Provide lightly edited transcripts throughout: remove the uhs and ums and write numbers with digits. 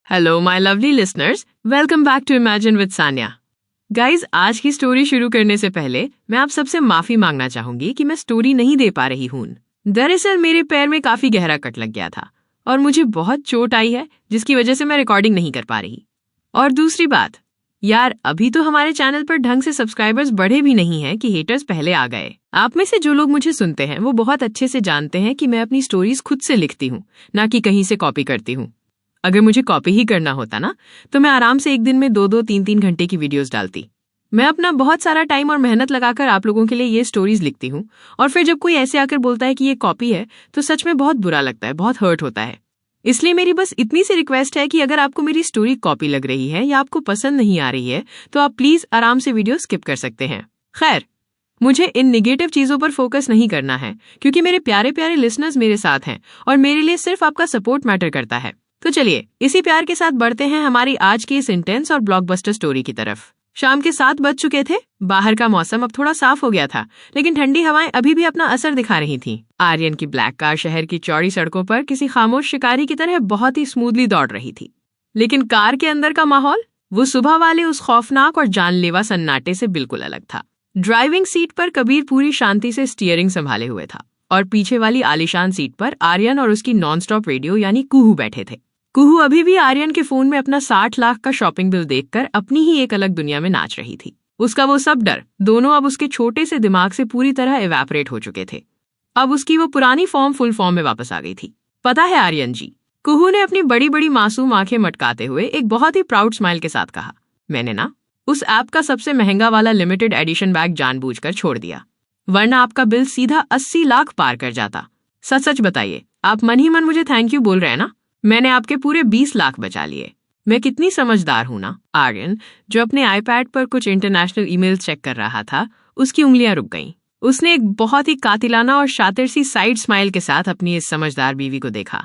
Hello my lovely listeners, welcome back to imagine with Sanya. Guys, आज की story शुरू करने से पहले मैं आप सबसे माफी मांगना चाहूंगी कि मैं स्टोरी नहीं दे पा रही हूँ। दरअसल मेरे पैर में काफी गहरा कट लग गया था और मुझे बहुत चोट आई है, जिसकी वजह से मैं रिकॉर्डिंग नहीं कर पा रही। और दूसरी बात, यार अभी तो हमारे चैनल पर ढंग से सब्सक्राइबर्स बढ़े भी नहीं हैं कि हेटर्स पहले आ गए। आप में से जो लोग मुझे सुनते हैं वो बहुत अच्छे से जानते हैं कि मैं अपनी स्टोरीज खुद से लिखती हूँ, ना कि कहीं से कॉपी करती हूँ। अगर मुझे कॉपी ही करना होता ना, तो मैं आराम से एक दिन में 2-3 घंटे की वीडियोस डालती। मैं अपना बहुत सारा टाइम और मेहनत लगाकर आप लोगों के लिए ये स्टोरीज लिखती हूँ, और फिर जब कोई ऐसे आकर बोलता है कि ये कॉपी है तो सच में बहुत बुरा लगता है, बहुत हर्ट होता है। इसलिए मेरी बस इतनी सी रिक्वेस्ट है कि अगर आपको मेरी स्टोरी कॉपी लग रही है या आपको पसंद नहीं आ रही है तो आप प्लीज आराम से वीडियो स्किप कर सकते हैं। खैर, मुझे इन निगेटिव चीजों पर फोकस नहीं करना है, क्योंकि मेरे प्यारे प्यारे लिसनर्स मेरे साथ हैं और मेरे लिए सिर्फ आपका सपोर्ट मैटर करता है। तो चलिए इसी प्यार के साथ बढ़ते हैं हमारी आज की इस इंटेंस और ब्लॉकबस्टर स्टोरी की तरफ। शाम के 7 बज चुके थे। बाहर का मौसम अब थोड़ा साफ हो गया था, लेकिन ठंडी हवाएं अभी भी अपना असर दिखा रही थीं। आर्यन की ब्लैक कार शहर की चौड़ी सड़कों पर किसी खामोश शिकारी की तरह बहुत ही स्मूथली दौड़ रही थी। लेकिन कार के अंदर का माहौल वो सुबह वाले उस खौफनाक और जानलेवा सन्नाटे से बिल्कुल अलग था। ड्राइविंग सीट पर कबीर पूरी शांति से स्टीयरिंग संभाले हुए था और पीछे वाली आलीशान सीट पर आर्यन और उसकी नॉन स्टॉप रेडियो यानी कुहू बैठे थे। कुहू अभी भी आर्यन के फोन में अपना 60 लाख का शॉपिंग बिल देखकर अपनी ही एक अलग दुनिया में नाच रही थी। उसका वो सब डर, दोनों अब उसके छोटे से दिमाग से पूरी तरह इवेपोरेट हो चुके थे। अब उसकी वो पुरानी फॉर्म फुल फॉर्म में वापस आ गई थी। पता है आर्यन जी, कुहू ने अपनी बड़ी बड़ी मासूम आंखें मटकाते हुए एक बहुत ही प्राउड स्माइल के साथ कहा, मैंने ना उस ऐप का सबसे महंगा वाला लिमिटेड एडिशन बैग जानबूझकर छोड़ दिया, वरना आपका बिल सीधा 80 लाख पार कर जाता। सच सच बताइए, आप मन ही मन मुझे थैंक यू बोल रहे हैं ना? मैंने आपके पूरे 20 लाख बचा लिए। मैं कितनी समझदार हूं ना। आर्यन, जो अपने आईपैड पर कुछ इंटरनेशनल ईमेल्स चेक कर रहा था, उसकी उंगलियां रुक गईं। उसने एक बहुत ही कातिलाना और शातिर सी साइड स्माइल के साथ अपनी इस समझदार बीवी को देखा।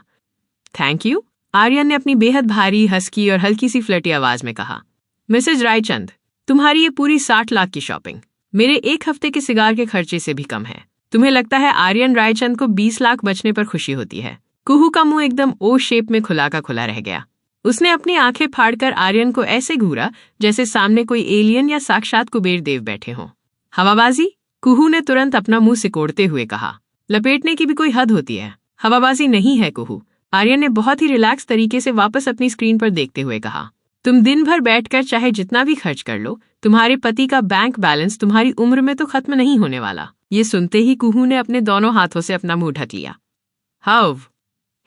थैंक यू, आर्यन ने अपनी बेहद भारी, हस्की और हल्की सी फ्लर्टी आवाज में कहा। मिसेज रायचंद, तुम्हारी ये पूरी 60 लाख की शॉपिंग मेरे एक हफ्ते के सिगार के खर्चे से भी कम है। तुम्हें लगता है आर्यन रायचंद को 20 लाख बचने पर खुशी होती है? कुहू का मुंह एकदम ओ शेप में खुला का खुला रह गया। उसने अपनी आंखें फाड़कर आर्यन को ऐसे घूरा जैसे सामने कोई एलियन या साक्षात कुबेर देव बैठे हों। हवाबाजी, कुहू ने तुरंत अपना मुंह सिकोड़ते हुए कहा। लपेटने की भी कोई हद होती है। हवाबाजी नहीं है कुहू, आर्यन ने बहुत ही रिलैक्स तरीके से वापस अपनी स्क्रीन पर देखते हुए कहा। तुम दिन भर बैठकर चाहे जितना भी खर्च कर लो, तुम्हारे पति का बैंक बैलेंस तुम्हारी उम्र में तो खत्म नहीं होने वाला। ये सुनते ही कुहू ने अपने दोनों हाथों से अपना मुंह ढक लिया। हाउ,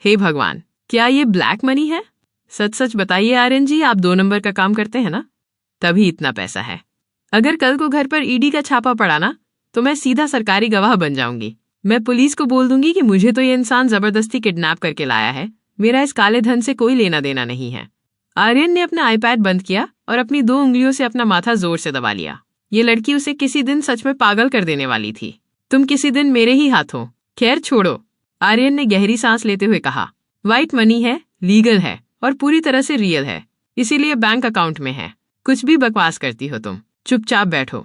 हे भगवान, क्या ये ब्लैक मनी है? सच सच बताइए आर्यन जी, आप 2 नंबर का काम करते हैं ना? तभी इतना पैसा है। अगर कल को घर पर ईडी का छापा पड़ा ना, तो मैं सीधा सरकारी गवाह बन जाऊंगी। मैं पुलिस को बोल दूंगी कि मुझे तो ये इंसान जबरदस्ती किडनैप करके लाया है, मेरा इस काले धन से कोई लेना देना नहीं है। आर्यन ने अपना आईपैड बंद किया और अपनी 2 उंगलियों से अपना माथा जोर से दबा लिया। ये लड़की उसे किसी दिन सच में पागल कर देने वाली थी। तुम किसी दिन मेरे ही हाथों। खैर छोड़ो, आर्यन ने गहरी सांस लेते हुए कहा। व्हाइट मनी है, लीगल है और पूरी तरह से रियल है, इसीलिए बैंक अकाउंट में है। कुछ भी बकवास करती हो तुम, चुपचाप बैठो।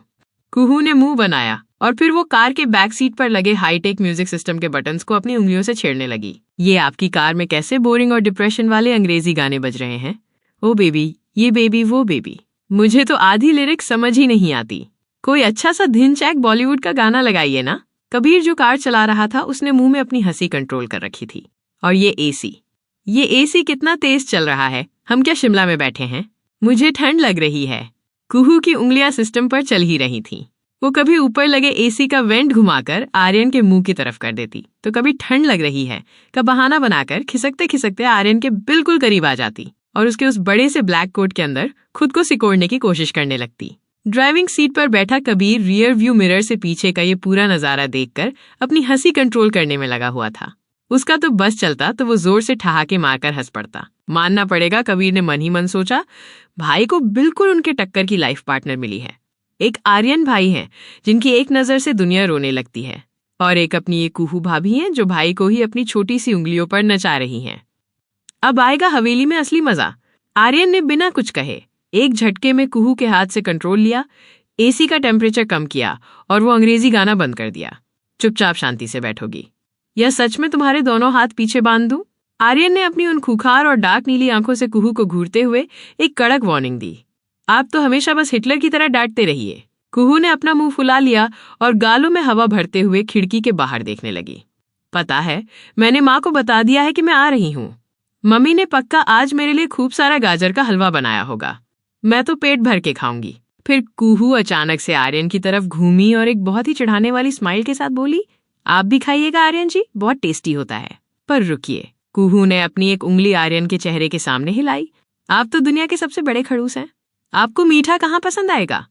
कुहू ने मुंह बनाया और फिर वो कार के बैक सीट पर लगे हाईटेक म्यूजिक सिस्टम के बटन्स को अपनी उंगलियों से छेड़ने लगी। ये आपकी कार में कैसे बोरिंग और डिप्रेशन वाले अंग्रेजी गाने बज रहे हैं? ओ बेबी, ये बेबी, वो बेबी। मुझे तो आधी लिरिक्स समझ ही नहीं आती। कोई अच्छा सा धिन चैक बॉलीवुड का गाना लगाइए ना। कबीर जो कार चला रहा था, उसने मुंह में अपनी हंसी कंट्रोल कर रखी थी। और ये एसी कितना तेज चल रहा है। हम क्या शिमला में बैठे हैं? मुझे ठंड लग रही है। कुहू की उंगलियां सिस्टम पर चल ही रही थीं। वो कभी ऊपर लगे एसी का वेंट घुमाकर आर्यन के मुंह की तरफ कर देती, तो कभी ठंड लग रही है का बहाना बनाकर खिसकते खिसकते आर्यन के बिल्कुल करीब आ जाती और उसके उस बड़े से ब्लैक कोट के अंदर खुद को सिकोड़ने की कोशिश करने लगती। ड्राइविंग सीट पर बैठा कबीर रियर व्यू मिरर से पीछे का ये पूरा नजारा देखकर अपनी हंसी कंट्रोल करने में लगा हुआ था। उसका तो बस चलता तो वो जोर से ठहाके मारकर हंस पड़ता। मानना पड़ेगा, कबीर ने मन ही मन सोचा, भाई को बिल्कुल उनके टक्कर की लाइफ पार्टनर मिली है। एक आर्यन भाई हैं जिनकी एक नजर से दुनिया रोने लगती है, और एक अपनी ये कुहू भाभी हैं जो भाई को ही अपनी छोटी सी उंगलियों पर नचा रही हैं। अब आएगा हवेली में असली मजा। आर्यन ने बिना कुछ कहे एक झटके में कुहू के हाथ से कंट्रोल लिया, एसी का टेम्परेचर कम किया और वो अंग्रेजी गाना बंद कर दिया। चुपचाप शांति से बैठोगी या सच में तुम्हारे दोनों हाथ पीछे बांध दूं? आर्यन ने अपनी उन खूंखार और डार्क नीली आंखों से कुहू को घूरते हुए एक कड़क वार्निंग दी। आप तो हमेशा बस हिटलर की तरह डांटते रहिए। कुहू ने अपना मुंह फुला लिया और गालों में हवा भरते हुए खिड़की के बाहर देखने लगी। पता है, मैंने माँ को बता दिया है कि मैं आ रही हूँ। मम्मी ने पक्का आज मेरे लिए खूब सारा गाजर का हलवा बनाया होगा। मैं तो पेट भर के खाऊंगी। फिर कुहू अचानक से आर्यन की तरफ घूमी और एक बहुत ही चिढ़ाने वाली स्माइल के साथ बोली, आप भी खाइएगा आर्यन जी, बहुत टेस्टी होता है। पर रुकिए, कुहू ने अपनी एक उंगली आर्यन के चेहरे के सामने हिलाई। आप तो दुनिया के सबसे बड़े खड़ूस हैं। आपको मीठा कहाँ पसंद आएगा?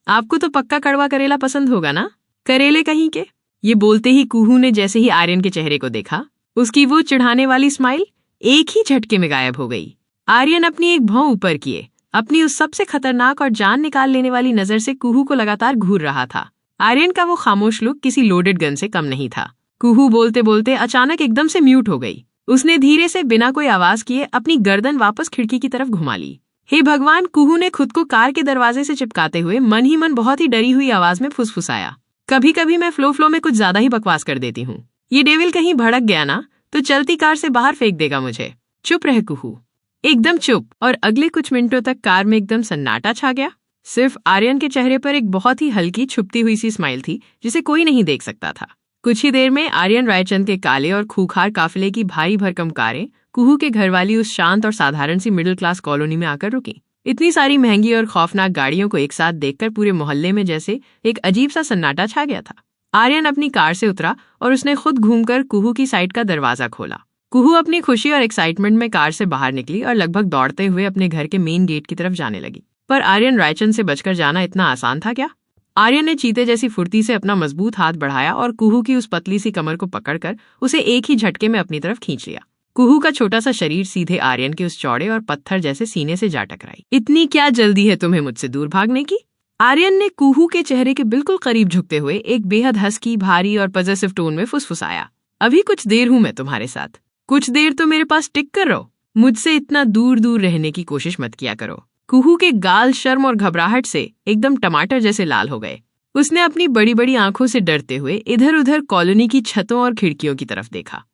आपको तो पक्का कड़वा करेला पसंद होगा ना, करेले कहीं के। ये बोलते ही कुहू ने जैसे ही आर्यन के चेहरे को देखा, उसकी वो चिढ़ाने वाली स्माइल एक ही झटके में गायब हो गई। आर्यन अपनी एक भौं ऊपर किए अपनी उस सबसे खतरनाक और जान निकाल लेने वाली नजर से कुहू को लगातार घूर रहा था। आर्यन का वो खामोश लुक किसी लोडेड गन से कम नहीं था। कुहू बोलते बोलते अचानक एकदम से म्यूट हो गई। उसने धीरे से बिना कोई आवाज किए अपनी गर्दन वापस खिड़की की तरफ घुमा ली। हे भगवान, कुहू ने खुद को कार के दरवाजे से चिपकाते हुए मन ही मन बहुत ही डरी हुई आवाज में फुसफुसाया। कभी कभी मैं फ्लो में कुछ ज्यादा ही बकवास कर देती हूँ। ये डेविल कहीं भड़क गया ना तो चलती कार से बाहर फेंक देगा मुझे। चुप रह कुहू, एकदम चुप। और अगले कुछ मिनटों तक कार में एकदम सन्नाटा छा गया। सिर्फ आर्यन के चेहरे पर एक बहुत ही हल्की छुपती हुई सी स्माइल थी जिसे कोई नहीं देख सकता था। कुछ ही देर में आर्यन रायचंद के काले और खूंखार काफिले की भारी भरकम कारें कुहू के घर वाली उस शांत और साधारण सी मिडिल क्लास कॉलोनी में आकर रुकी। इतनी सारी महंगी और खौफनाक गाड़ियों को एक साथ देखकर पूरे मोहल्ले में जैसे एक अजीब सा सन्नाटा छा गया था। आर्यन अपनी कार से उतरा और उसने खुद घूमकर कुहू की साइड का दरवाजा खोला। कुहू अपनी खुशी और एक्साइटमेंट में कार से बाहर निकली और लगभग दौड़ते हुए अपने घर के मेन गेट की तरफ जाने लगी। पर आर्यन रायचंद से बचकर जाना इतना आसान था क्या? आर्यन ने चीते जैसी फुर्ती से अपना मजबूत हाथ बढ़ाया और कुहू की उस पतली सी कमर को पकड़कर उसे एक ही झटके में अपनी तरफ खींच लिया। कुहू का छोटा सा शरीर सीधे आर्यन के उस चौड़े और पत्थर जैसे सीने से जा टकराई। इतनी क्या जल्दी है तुम्हें मुझसे दूर भागने की? आर्यन ने कुहू के चेहरे के बिल्कुल करीब झुकते हुए एक बेहद हस्की, भारी और पॉजिटिव टोन में फुसफुसाया। अभी कुछ देर हूं मैं तुम्हारे साथ, कुछ देर तो मेरे पास टिक कर रहो। मुझसे इतना दूर दूर रहने की कोशिश मत किया करो। कुहू के गाल शर्म और घबराहट से एकदम टमाटर जैसे लाल हो गए। उसने अपनी बड़ी बड़ी आंखों से डरते हुए इधर उधर कॉलोनी की छतों और खिड़कियों की तरफ देखा।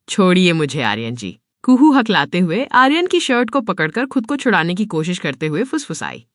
छोड़िए मुझे आर्यन जी, कुहू हकलाते हुए आर्यन की शर्ट को पकड़कर खुद को छुड़ाने की कोशिश करते हुए फुसफुसाई।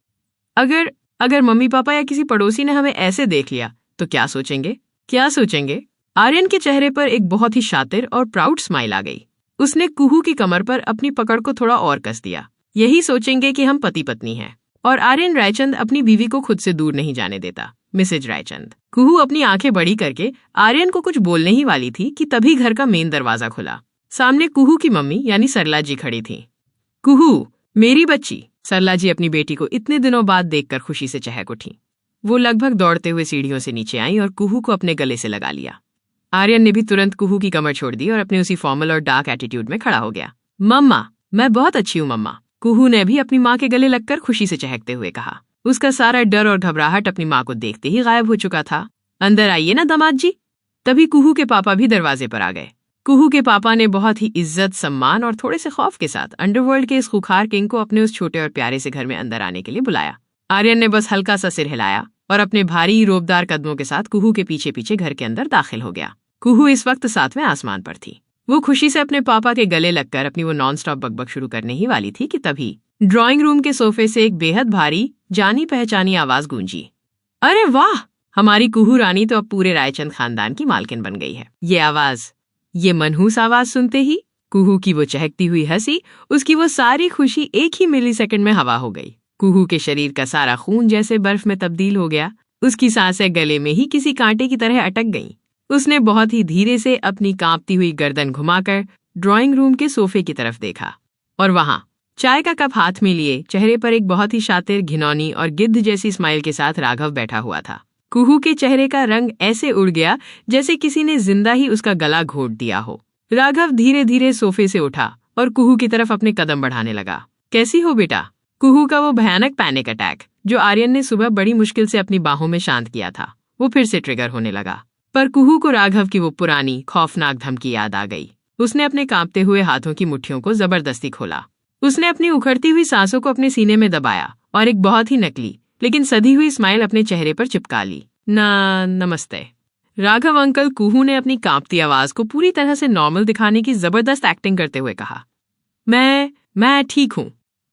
अगर मम्मी पापा या किसी पड़ोसी ने हमें ऐसे देख लिया तो क्या सोचेंगे? आर्यन के चेहरे पर एक बहुत ही शातिर और प्राउड स्माइल आ गई। उसने कुहू की कमर पर अपनी पकड़ को थोड़ा और कस दिया। यही सोचेंगे कि हम पति पत्नी हैं। और आर्यन रायचंद अपनी बीवी को खुद से दूर नहीं जाने देता, मिसेज रायचंद। कुहू अपनी आंखें बड़ी करके आर्यन को कुछ बोलने ही वाली थी कि तभी घर का मेन दरवाजा खुला। सामने कुहू की मम्मी यानी सरला जी खड़ी थी। कुहू, मेरी बच्ची। सरला जी अपनी बेटी को इतने दिनों बाद देखकर खुशी से चहक उठी। वो लगभग दौड़ते हुए सीढ़ियों से नीचे आई और कुहू को अपने गले से लगा लिया। आर्यन ने भी तुरंत कुहू की कमर छोड़ दी और अपने उसी फॉर्मल और डार्क एटीट्यूड में खड़ा हो गया। मम्मा, मैं बहुत अच्छी हूँ मम्मा। कुहू ने भी अपनी माँ के गले लगकर खुशी से चहकते हुए कहा। उसका सारा डर और घबराहट अपनी माँ को देखते ही गायब हो चुका था। अंदर आइए ना दामाद जी। तभी कुहू के पापा भी दरवाजे पर आ गए। कुहू के पापा ने बहुत ही इज्जत, सम्मान और थोड़े से खौफ के साथ अंडरवर्ल्ड के इस खूंखार किंग को अपने उस छोटे और प्यारे से घर में अंदर आने के लिए बुलाया। आर्यन ने बस हल्का सा सिर हिलाया और अपने भारी रोबदार कदमों के साथ कुहू के पीछे पीछे घर के अंदर दाखिल हो गया। कुहू इस वक्त 7वें आसमान पर थी। वो खुशी से अपने पापा के गले लगकर अपनी वो नॉन स्टॉप बकबक शुरू करने ही वाली थी कि तभी ड्राइंग रूम के सोफे से एक बेहद भारी, जानी पहचानी आवाज गूंजी। अरे वाह, हमारी कुहू रानी तो अब पूरे रायचंद खानदान की मालकिन बन गई है। ये मनहूस आवाज सुनते ही कुहू की वो चहकती हुई हंसी, उसकी वो सारी खुशी एक ही मिलीसेकंड में हवा हो गई। कुहू के शरीर का सारा खून जैसे बर्फ में तब्दील हो गया। उसकी सांसें गले में ही किसी कांटे की तरह अटक गईं। उसने बहुत ही धीरे से अपनी कांपती हुई गर्दन घुमाकर ड्राइंग रूम के सोफे की तरफ देखा और वहां चाय का कप हाथ में लिए चेहरे पर एक बहुत ही शातिर, घिनौनी और गिद्ध जैसी स्माइल के साथ राघव बैठा हुआ था। कुहू के चेहरे का रंग ऐसे उड़ गया जैसे किसी ने जिंदा ही उसका गला घोट दिया हो। राघव धीरे धीरे सोफे से उठा और कुहू की तरफ अपने कदम बढ़ाने लगा। कैसी हो बेटा? कुहू का वो भयानक पैनिक अटैक जो आर्यन ने सुबह बड़ी मुश्किल से अपनी बाहों में शांत किया था, वो फिर से ट्रिगर होने लगा। पर कुहू को राघव की वो पुरानी खौफनाक धमकी याद आ गई। उसने अपने कांपते हुए हाथों की मुट्ठियों को जबरदस्ती खोला। उसने अपनी उखड़ती हुई सांसों को अपने सीने में दबाया और एक बहुत ही नकली लेकिन सधी हुई स्माइल अपने चेहरे पर चिपका ली। नमस्ते। राघव अंकल, कुहू ने अपनी कांपती आवाज को पूरी तरह से नॉर्मल दिखाने की जबरदस्त एक्टिंग करते हुए कहा। मैं ठीक हूँ।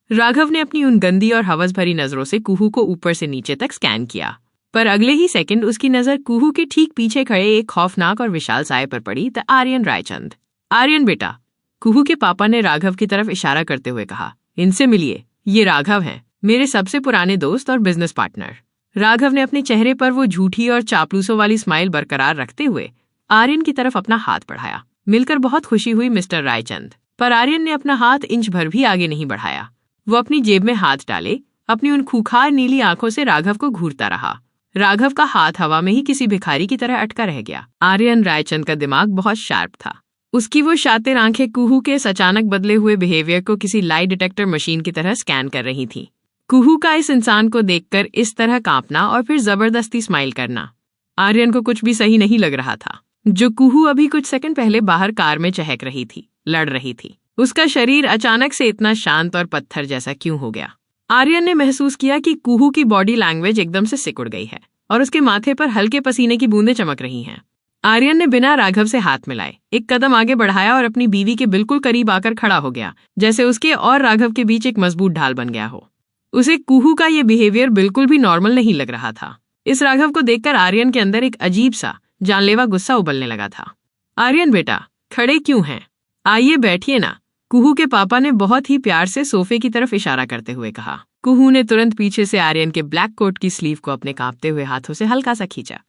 राघव ने अपनी उन गंदी और हवस भरी नजरों से कुहू को ऊपर से नीचे तक स्कैन किया, पर अगले ही सेकंड उसकी नजर कुहू के ठीक पीछे खड़े एक खौफनाक और विशाल साये पर पड़ी। द आर्यन रायचंद। आर्यन बेटा, कुहू के पापा ने राघव की तरफ इशारा करते हुए कहा, इनसे मिलिए, ये राघव हैं, मेरे सबसे पुराने दोस्त और बिजनेस पार्टनर। राघव ने अपने चेहरे पर वो झूठी और चापलूसों वाली स्माइल बरकरार रखते हुए आर्यन की तरफ अपना हाथ बढ़ाया। मिलकर बहुत खुशी हुई मिस्टर रायचंद, पर आर्यन ने अपना हाथ इंच भर भी आगे नहीं बढ़ाया। वो अपनी जेब में हाथ डाले अपनी उन खूंखार नीली आंखों से राघव को घूरता रहा। राघव का हाथ हवा में ही किसी भिखारी की तरह अटका रह गया। आर्यन रायचंद का दिमाग बहुत शार्प था। उसकी वो शातिर आंखें कुहू के इस अचानक बदले हुए बिहेवियर को किसी लाई डिटेक्टर मशीन की तरह स्कैन कर रही थी। कुहू का इस इंसान को देखकर इस तरह कांपना और फिर जबरदस्ती स्माइल करना, आर्यन को कुछ भी सही नहीं लग रहा था। जो कुहू अभी कुछ सेकंड पहले बाहर कार में चहक रही थी, लड़ रही थी, उसका शरीर अचानक से इतना शांत और पत्थर जैसा क्यों हो गया? आर्यन ने महसूस किया कि कुहू की बॉडी लैंग्वेज एकदम से सिकुड़ गई है और उसके माथे पर हल्के पसीने की बूंदें चमक रही हैं। आर्यन ने बिना राघव से हाथ मिलाए एक कदम आगे बढ़ाया और अपनी बीवी के बिल्कुल करीब आकर खड़ा हो गया, जैसे उसके और राघव के बीच एक मजबूत ढाल बन गया हो। उसे कुहू का ये बिहेवियर बिल्कुल भी नॉर्मल नहीं लग रहा था। इस राघव को देखकर आर्यन के अंदर एक अजीब सा जानलेवा गुस्सा उबलने लगा था। आर्यन बेटा, खड़े क्यों हैं? आइए बैठिए ना, कुहू के पापा ने बहुत ही प्यार से सोफे की तरफ इशारा करते हुए कहा। कुहू ने तुरंत पीछे से आर्यन के ब्लैक कोट की स्लीव को अपने कांपते हुए हाथों से हल्का सा खींचा।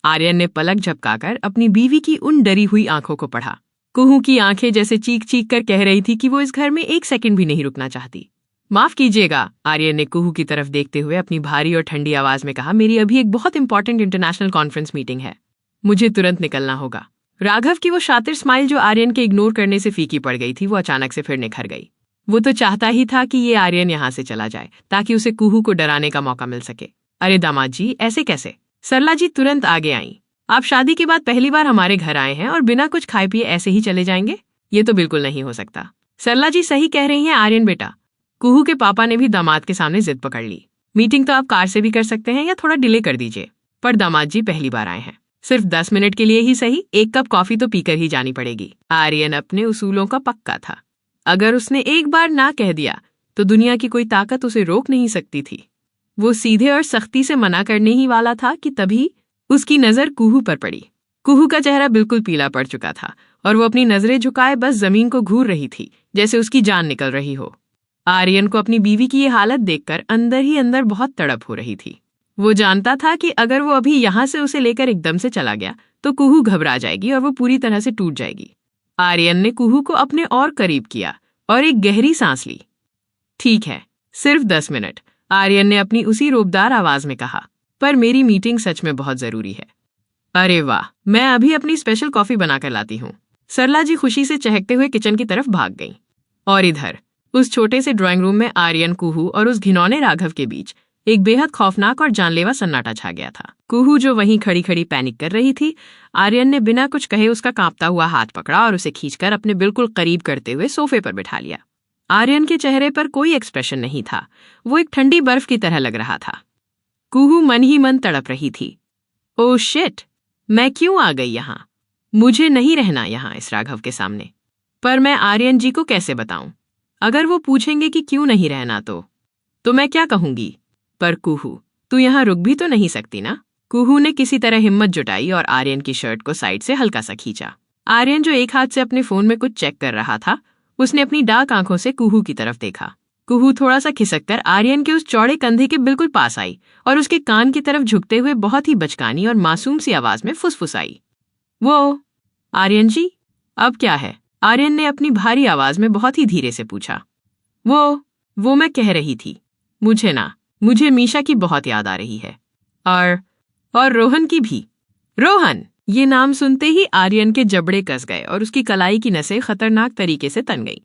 आर्यन ने पलक झपकाकर अपनी बीवी की उन डरी हुई आंखों को पढ़ा। कुहू की आंखें जैसे चीख चीख कर कह रही थी कि वो इस घर में एक सेकंड भी नहीं रुकना चाहती। माफ कीजिएगा, आर्यन ने कुहू की तरफ देखते हुए अपनी भारी और ठंडी आवाज में कहा, मेरी अभी एक बहुत इंपॉर्टेंट इंटरनेशनल कॉन्फ्रेंस मीटिंग है, मुझे तुरंत निकलना होगा। राघव की वो शातिर स्माइल जो आर्यन के इग्नोर करने से फीकी पड़ गई थी, वो अचानक से फिर निखर गई। वो तो चाहता ही था कि ये आर्यन यहाँ से चला जाए ताकि उसे कुहू को डराने का मौका मिल सके। अरे दामाद जी, ऐसे कैसे? सरला जी तुरंत आगे आईं। आप शादी के बाद पहली बार हमारे घर आए हैं और बिना कुछ खाए पिए ऐसे ही चले जाएंगे? ये तो बिल्कुल नहीं हो सकता। सरला जी सही कह रही हैं आर्यन बेटा। कुहू के पापा ने भी दामाद के सामने जिद पकड़ ली। मीटिंग तो आप कार से भी कर सकते हैं या थोड़ा डिले कर दीजिए, पर दामाद जी पहली बार आए हैं, सिर्फ 10 मिनट के लिए ही सही, एक कप कॉफी तो पीकर ही जानी पड़ेगी। आर्यन अपने उसूलों का पक्का था। अगर उसने एक बार ना कह दिया तो दुनिया की कोई ताकत उसे रोक नहीं सकती थी। वो सीधे और सख्ती से मना करने ही वाला था कि तभी उसकी नजर कुहू पर पड़ी। कुहू का चेहरा बिल्कुल पीला पड़ चुका था और वो अपनी नजरें झुकाए बस जमीन को घूर रही थी, जैसे उसकी जान निकल रही हो। आर्यन को अपनी बीवी की ये हालत देखकर अंदर ही अंदर बहुत तड़प हो रही थी। वो जानता था कि अगर वो अभी यहाँ से उसे लेकर एकदम से चला गया तो कुहू घबरा जाएगी और वो पूरी तरह से टूट जाएगी। आर्यन ने कुहू को अपने और करीब किया और एक गहरी सांस ली। ठीक है, सिर्फ 10 मिनट, आर्यन ने अपनी उसी रोबदार आवाज में कहा, पर मेरी मीटिंग सच में बहुत जरूरी है। अरे वाह, मैं अभी अपनी स्पेशल कॉफी बनाकर लाती हूँ। सरला जी खुशी से चहकते हुए किचन की तरफ भाग गईं। और इधर उस छोटे से ड्राइंग रूम में आर्यन, कुहू और उस घिनौने राघव के बीच एक बेहद खौफनाक और जानलेवा सन्नाटा छा गया था। कुहू जो वहीं खड़ी खड़ी पैनिक कर रही थी, आर्यन ने बिना कुछ कहे उसका कांपता हुआ हाथ पकड़ा और उसे खींचकर अपने बिल्कुल करीब करते हुए सोफे पर बिठा लिया। आर्यन के चेहरे पर कोई एक्सप्रेशन नहीं था, वो एक ठंडी बर्फ की तरह लग रहा था। कुहू मन ही मन तड़प रही थी। ओह शिट, मैं क्यों आ गई यहाँ? मुझे नहीं रहना यहाँ इस राघव के सामने। पर मैं आर्यन जी को कैसे बताऊं? अगर वो पूछेंगे कि क्यों नहीं रहना तो मैं क्या कहूंगी? पर कुहू, तू यहाँ रुक भी तो नहीं सकती ना? कुहू ने किसी तरह हिम्मत जुटाई और आर्यन की शर्ट को साइड से हल्का सा खींचा। आर्यन जो एक हाथ से अपने फोन में कुछ चेक कर रहा था, उसने अपनी डार्क आंखों से कुहू की तरफ देखा। कुहू थोड़ा सा खिसककर आर्यन के उस चौड़े कंधे के बिल्कुल पास आई और उसके कान की तरफ झुकते हुए बहुत ही बचकानी और मासूम सी आवाज में फुसफुसाई, वो आर्यन जी, अब क्या है? आर्यन ने अपनी भारी आवाज में बहुत ही धीरे से पूछा। वो मैं कह रही थी, मुझे मीशा की बहुत याद आ रही है और रोहन की भी। रोहन, ये नाम सुनते ही आर्यन के जबड़े कस गए और उसकी कलाई की नसें खतरनाक तरीके से तन गईं।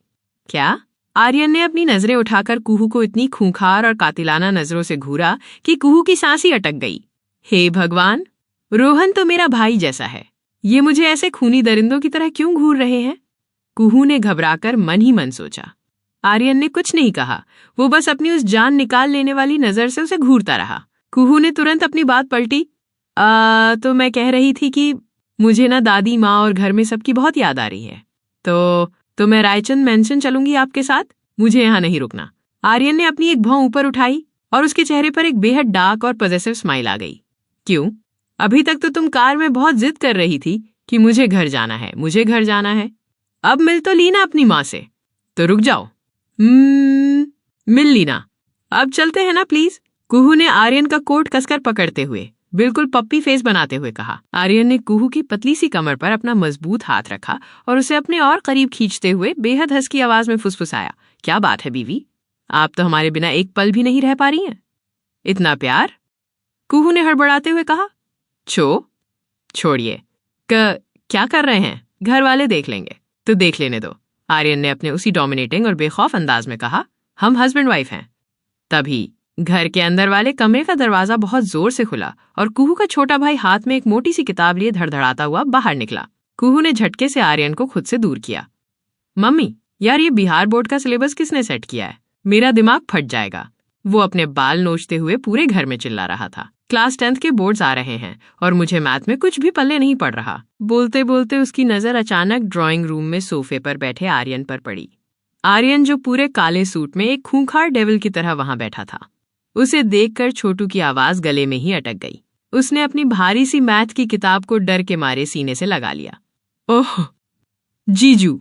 क्या? आर्यन ने अपनी नजरें उठाकर कुहू को इतनी खूंखार और कातिलाना नजरों से घूरा कि कुहू की सांस ही अटक गई। हे भगवान, रोहन तो मेरा भाई जैसा है, ये मुझे ऐसे खूनी दरिंदों की तरह क्यों घूर रहे हैं? कुहू ने घबराकर मन ही मन सोचा। आर्यन ने कुछ नहीं कहा, वो बस अपनी उस जान निकाल लेने वाली नजर से उसे घूरता रहा। कुहू ने तुरंत अपनी बात पलटी। तो मैं कह रही थी कि मुझे ना दादी माँ और घर में सबकी बहुत याद आ रही है। तो मैं रायचंद मेंशन चलूंगी आपके साथ, मुझे यहाँ नहीं रुकना। आर्यन ने अपनी एक भौं ऊपर उठाई और उसके चेहरे पर एक बेहद डार्क और पॉजिटिव स्माइल आ गई। क्यों? अभी तक तो तुम कार में बहुत जिद कर रही थी कि मुझे घर जाना है, मुझे घर जाना है। अब मिल तो ली ना अपनी माँ से, तो रुक जाओ। मिल ली ना, अब चलते हैं ना प्लीज, कुहू ने आर्यन का कोट कसकर पकड़ते हुए बिल्कुल पप्पी फेस बनाते हुए कहा। आर्यन ने कुहू की पतली सी कमर पर अपना मजबूत हाथ रखा और उसे अपने और करीब खींचते हुए बेहद हंसकी आवाज में फुसफुसाया, क्या बात है बीवी, आप तो हमारे बिना एक पल भी नहीं रह पा रही हैं। इतना प्यार? कुहू ने हड़बड़ाते हुए कहा। छोड़िए, क्या कर रहे हैं, घर वाले देख लेंगे। तो देख लेने दो, आर्यन ने अपने उसी डोमिनेटिंग और बेखौफ अंदाज में कहा। हम हस्बैंड वाइफ हैं। तभी घर के अंदर वाले कमरे का दरवाजा बहुत जोर से खुला और कुहू का छोटा भाई हाथ में एक मोटी सी किताब लिए धड़धड़ाता हुआ बाहर निकला। कुहू ने झटके से आर्यन को खुद से दूर किया। मम्मी, यार ये बिहार बोर्ड का सिलेबस किसने सेट किया है, मेरा दिमाग फट जाएगा। वो अपने बाल नोचते हुए पूरे घर में चिल्ला रहा था। क्लास 10th के बोर्ड्स आ रहे हैं और मुझे मैथ में कुछ भी पल्ले नहीं पड़ रहा। बोलते बोलते उसकी नजर अचानक ड्राइंग रूम में सोफे पर बैठे आर्यन पर पड़ी। आर्यन जो पूरे काले सूट में एक खूंखार डेविल की तरह वहां बैठा था। उसे देखकर छोटू की आवाज गले में ही अटक गई। उसने अपनी भारी सी मैथ की किताब को डर के मारे सीने से लगा लिया। ओह जीजू,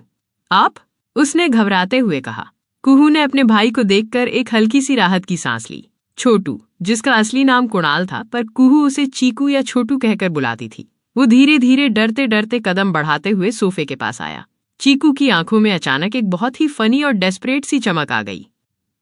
आप? उसने घबराते हुए कहा। कुहू ने अपने भाई को देखकर एक हल्की सी राहत की सांस ली। छोटू, जिसका असली नाम कुणाल था पर कुहू उसे चीकू या छोटू कहकर बुलाती थी, वो धीरे धीरे डरते डरते कदम बढ़ाते हुए सोफे के पास आया। चीकू की आंखों में अचानक एक बहुत ही फनी और डेस्परेट सी चमक आ गई।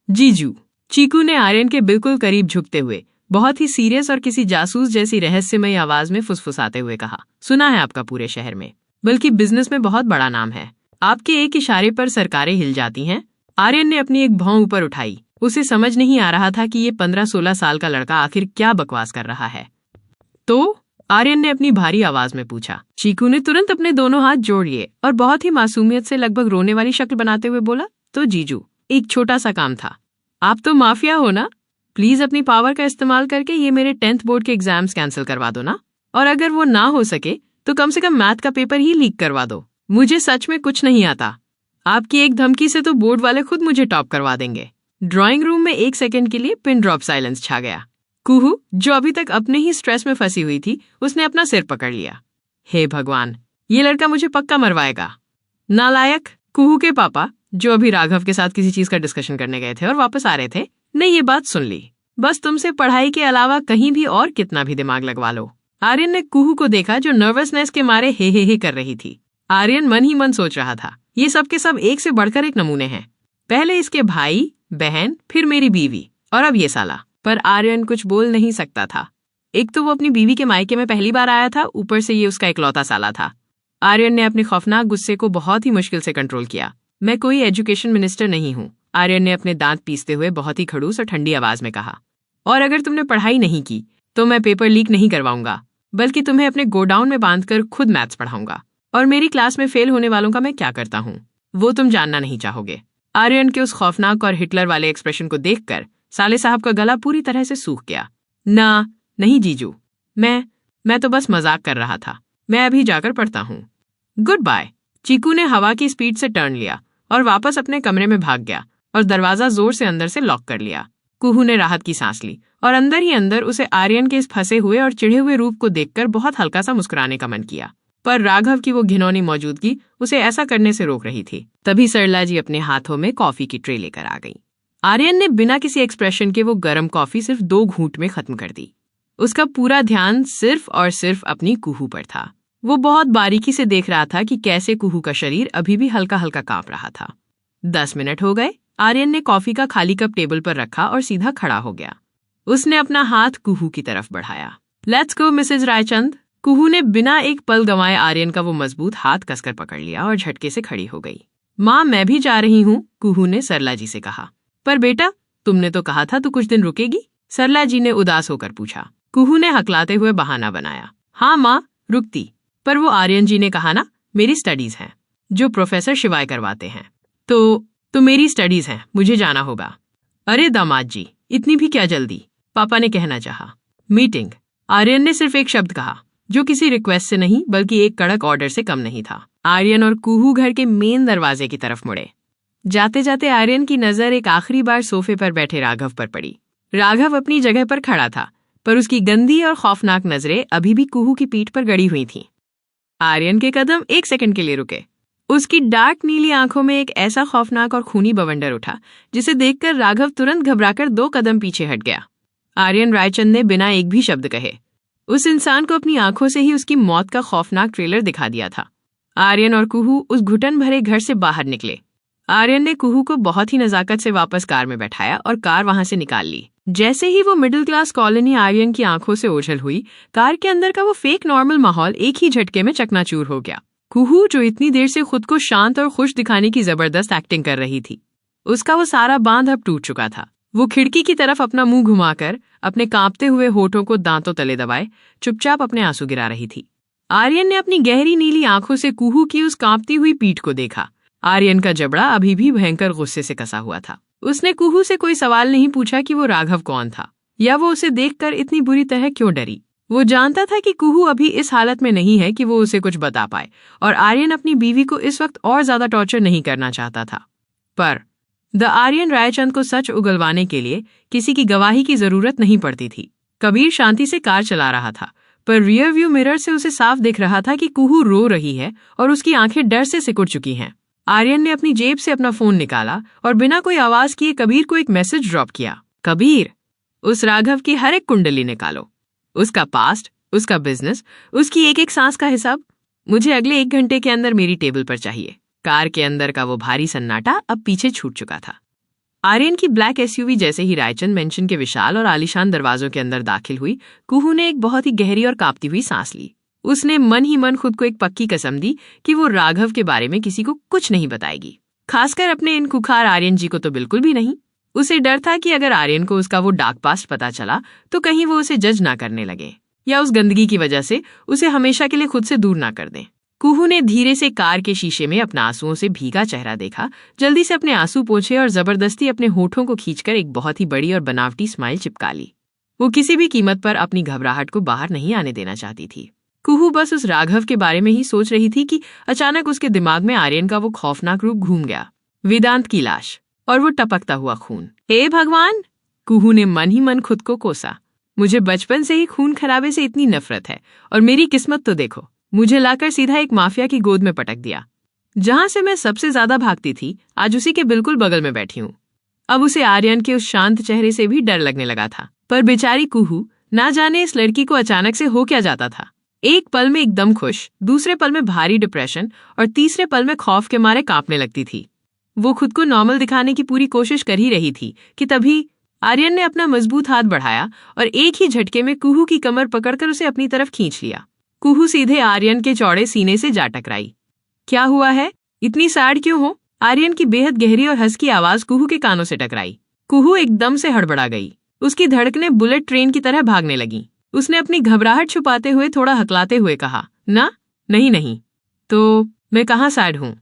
जीजू, चीकू ने आर्यन के बिल्कुल करीब झुकते हुए बहुत ही सीरियस और किसी जासूस जैसी रहस्यमयी आवाज में फुसफुसाते हुए कहा। सुना है आपका पूरे शहर में, बल्कि बिजनेस में बहुत बड़ा नाम है। आपके एक इशारे पर सरकारें हिल जाती हैं। आर्यन ने अपनी एक भौं ऊपर उठाई। उसे समझ नहीं आ रहा था कि ये 15-16 साल का लड़का आखिर क्या बकवास कर रहा है। तो आर्यन ने अपनी भारी आवाज में पूछा। चीकू ने तुरंत अपने दोनों हाथ जोड़ लिए और बहुत ही मासूमियत से लगभग रोने वाली शक्ल बनाते हुए बोला, तो जीजू, एक छोटा सा काम था। आप तो माफिया हो ना, प्लीज अपनी पावर का इस्तेमाल करके ये मेरे 10th बोर्ड के एग्जाम्स कैंसिल करवा दो ना, और अगर वो ना हो सके तो कम से कम मैथ का पेपर ही लीक करवा दो। मुझे सच में कुछ नहीं आता। आपकी एक धमकी से तो बोर्ड वाले खुद मुझे टॉप करवा देंगे। ड्राइंग रूम में एक सेकंड के लिए पिन ड्रॉप साइलेंस छा गया। कुहू, जो अभी तक अपने ही स्ट्रेस में फंसी हुई थी, उसने अपना सिर पकड़ लिया। हे भगवान, ये लड़का मुझे पक्का मरवाएगा। नालायक! कुहू के पापा, जो अभी राघव के साथ किसी चीज का डिस्कशन करने गए थे और वापस आ रहे थे, ने ये बात सुन ली। बस तुमसे पढ़ाई के अलावा कहीं भी और कितना भी दिमाग लगवा लो। आर्यन ने कुहू को देखा जो नर्वसनेस के मारे हे कर रही थी। आर्यन मन ही मन सोच रहा था, ये सब के सब एक से बढ़कर एक नमूने हैं। पहले इसके भाई बहन, फिर मेरी बीवी, और अब ये साला। पर आर्यन कुछ बोल नहीं सकता था। एक तो वो अपनी बीवी के मायके में पहली बार आया था, ऊपर से ये उसका इकलौता साला था। आर्यन ने अपने खौफनाक गुस्से को बहुत ही मुश्किल से कंट्रोल किया। मैं कोई एजुकेशन मिनिस्टर नहीं हूँ, आर्यन ने अपने दांत पीसते हुए बहुत ही खड़ूस और ठंडी आवाज में कहा। और अगर तुमने पढ़ाई नहीं की तो मैं पेपर लीक नहीं करवाऊंगा, बल्कि तुम्हें अपने गोडाउन में बांधकर खुद मैथ्स पढ़ाऊंगा। और मेरी क्लास में फेल होने वालों का मैं क्या करता हूँ, वो तुम जानना नहीं चाहोगे। आर्यन के उस खौफनाक और हिटलर वाले एक्सप्रेशन को देखकर साले साहब का गला पूरी तरह से सूख गया। ना, नहीं जीजू, मैं तो बस मजाक कर रहा था। मैं अभी जाकर पढ़ता हूँ। Good bye. चीकू ने हवा की स्पीड से टर्न लिया और वापस अपने कमरे में भाग गया और दरवाजा जोर से अंदर से लॉक कर लिया। कुहू ने राहत की सांस ली और अंदर ही अंदर उसे आर्यन के इस फंसे हुए और चिढ़े हुए रूप को देखकर बहुत हल्का सा मुस्कुराने का मन किया। पर राघव की वो घिनौनी मौजूदगी उसे ऐसा करने से रोक रही थी। तभी सरला जी अपने हाथों में कॉफी की ट्रे लेकर आ गई। आर्यन ने बिना किसी एक्सप्रेशन के वो गर्म कॉफी सिर्फ 2 घूंट में खत्म कर दी। उसका पूरा ध्यान सिर्फ और सिर्फ अपनी कुहू पर था। वो बहुत बारीकी से देख रहा था कि कैसे कुहू का शरीर अभी भी हल्का हल्का कांप रहा था। 10 मिनट हो गए। आर्यन ने कॉफी का खाली कप टेबल पर रखा और सीधा खड़ा हो गया। उसने अपना हाथ कुहू की तरफ बढ़ाया। Let's go Mrs Raichand. Kuhu ने बिना एक पल गंवाए आर्यन का वो मजबूत हाथ कसकर पकड़ लिया और झटके से खड़ी हो गई। माँ, मैं भी जा रही हूँ, कुहू ने सरला जी से कहा। पर बेटा, तुमने तो कहा था तू कुछ दिन रुकेगी, सरला जी ने उदास होकर पूछा। कुहू ने हकलाते हुए बहाना बनाया। हाँ माँ, रुकती, पर वो आर्यन जी ने कहा ना, मेरी स्टडीज हैं, जो प्रोफेसर शिवाय करवाते हैं। तो मेरी स्टडीज हैं, मुझे जाना होगा। अरे दामाद जी, इतनी भी क्या जल्दी, पापा ने कहना चाहा। मीटिंग, आर्यन ने सिर्फ एक शब्द कहा, जो किसी रिक्वेस्ट से नहीं बल्कि एक कड़क ऑर्डर से कम नहीं था। आर्यन और कुहू घर के मेन दरवाजे की तरफ मुड़े। जाते जाते आर्यन की नजर एक आखिरी बार सोफे पर बैठे राघव पर पड़ी। राघव अपनी जगह पर खड़ा था, पर उसकी गंदी और खौफनाक नजरें अभी भी कुहू की पीठ पर गड़ी हुई थीं। आर्यन के कदम एक सेकंड के लिए रुके। उसकी डार्क नीली आंखों में एक ऐसा खौफनाक और खूनी बवंडर उठा जिसे देखकर राघव तुरंत घबराकर 2 कदम पीछे हट गया। आर्यन रायचंद ने बिना एक भी शब्द कहे उस इंसान को अपनी आंखों से ही उसकी मौत का खौफनाक ट्रेलर दिखा दिया था। आर्यन और कुहू उस घुटन भरे घर से बाहर निकले। आर्यन ने कुहू को बहुत ही नजाकत से वापस कार में बैठाया और कार वहां से निकाल ली। जैसे ही वो मिडिल क्लास कॉलोनी आर्यन की आंखों से ओझल हुई, कार के अंदर का वो फेक नॉर्मल माहौल एक ही झटके में चकनाचूर हो गया। कुहू, जो इतनी देर से खुद को शांत और खुश दिखाने की जबरदस्त एक्टिंग कर रही थी, उसका वो सारा बांध अब टूट चुका था। वो खिड़की की तरफ अपना मुंह घुमाकर अपने कांपते हुए होठों को दांतों तले दबाए चुपचाप अपने आंसू गिरा रही थी। आर्यन ने अपनी गहरी नीली आंखों से कुहू की उस कांपती हुई पीठ को देखा। आर्यन का जबड़ा अभी भी भयंकर गुस्से से कसा हुआ था। उसने कुहू से कोई सवाल नहीं पूछा कि वो राघव कौन था या वो उसे देखकर इतनी बुरी तरह क्यों डरी। वो जानता था कि कुहू अभी इस हालत में नहीं है कि वो उसे कुछ बता पाए, और आर्यन अपनी बीवी को इस वक्त और ज्यादा टॉर्चर नहीं करना चाहता था। पर द आर्यन रायचंद को सच उगलवाने के लिए किसी की गवाही की जरूरत नहीं पड़ती थी। कबीर शांति से कार चला रहा था, पर रियर व्यू मिरर से उसे साफ दिख रहा था कि कुहू रो रही है और उसकी आंखें डर से सिकुड़ चुकी हैं। आर्यन ने अपनी जेब से अपना फोन निकाला और बिना कोई आवाज किए कबीर को एक मैसेज ड्रॉप किया। कबीर, उस राघव की हर एक कुंडली निकालो, उसका पास्ट, उसका बिजनेस, उसकी एक एक सांस का हिसाब मुझे अगले 1 घंटे के अंदर मेरी टेबल पर चाहिए। कार के अंदर का वो भारी सन्नाटा अब पीछे छूट चुका था। आर्यन की ब्लैक एसयूवी जैसे ही रायचंद मेंशन के विशाल और आलीशान दरवाजों के अंदर दाखिल हुई, कुहू ने एक बहुत ही गहरी और कांपती हुई सांस ली। उसने मन ही मन खुद को एक पक्की कसम दी कि वो राघव के बारे में किसी को कुछ नहीं बताएगी, खासकर अपने इन खुखार आर्यन जी को तो बिल्कुल भी नहीं। उसे डर था कि अगर आर्यन को उसका वो डार्क पास्ट पता चला तो कहीं वो उसे जज ना करने लगे या उस गंदगी की वजह से उसे हमेशा के लिए खुद से दूर ना कर दें। कुहू ने धीरे से कार के शीशे में अपना आंसुओं से भीगा चेहरा देखा, जल्दी से अपने आंसू पोंछे और जबरदस्ती अपने होठों को खींचकर एक बहुत ही बड़ी और बनावटी स्माइल चिपका ली। वो किसी भी कीमत पर अपनी घबराहट को बाहर नहीं आने देना चाहती थी। कुहू बस उस राघव के बारे में ही सोच रही थी कि अचानक उसके दिमाग में आर्यन का वो खौफनाक रूप घूम गया, वेदांत की लाश और वो टपकता हुआ खून। हे भगवान, कुहू ने मन ही मन खुद को कोसा। मुझे बचपन से ही खून खराबे से इतनी नफरत है, और मेरी किस्मत तो देखो, मुझे लाकर सीधा एक माफिया की गोद में पटक दिया। जहां से मैं सबसे ज्यादा भागती थी, आज उसी के बिल्कुल बगल में बैठी हूँ। अब उसे आर्यन के उस शांत चेहरे से भी डर लगने लगा था। पर बेचारी कुहू, ना जाने इस लड़की को अचानक से हो क्या जाता था। एक पल में एकदम खुश, दूसरे पल में भारी डिप्रेशन और तीसरे पल में खौफ के मारे कांपने लगती थी। वो खुद को नॉर्मल दिखाने की पूरी कोशिश कर ही रही थी कि तभी आर्यन ने अपना मजबूत हाथ बढ़ाया और एक ही झटके में कुहू की कमर पकड़कर उसे अपनी तरफ खींच लिया। कुहू सीधे आर्यन के चौड़े सीने से जा टकराई। क्या हुआ है? इतनी सैड क्यों हो? आर्यन की बेहद गहरी और हंसकी आवाज कुहू के कानों से टकराई। कुहू एकदम से हड़बड़ा गई। उसकी धड़कनें बुलेट ट्रेन की तरह भागने लगीं। उसने अपनी घबराहट छुपाते हुए थोड़ा हकलाते हुए कहा, ना, नहीं। तो मैं कहाँ सैड हूँ?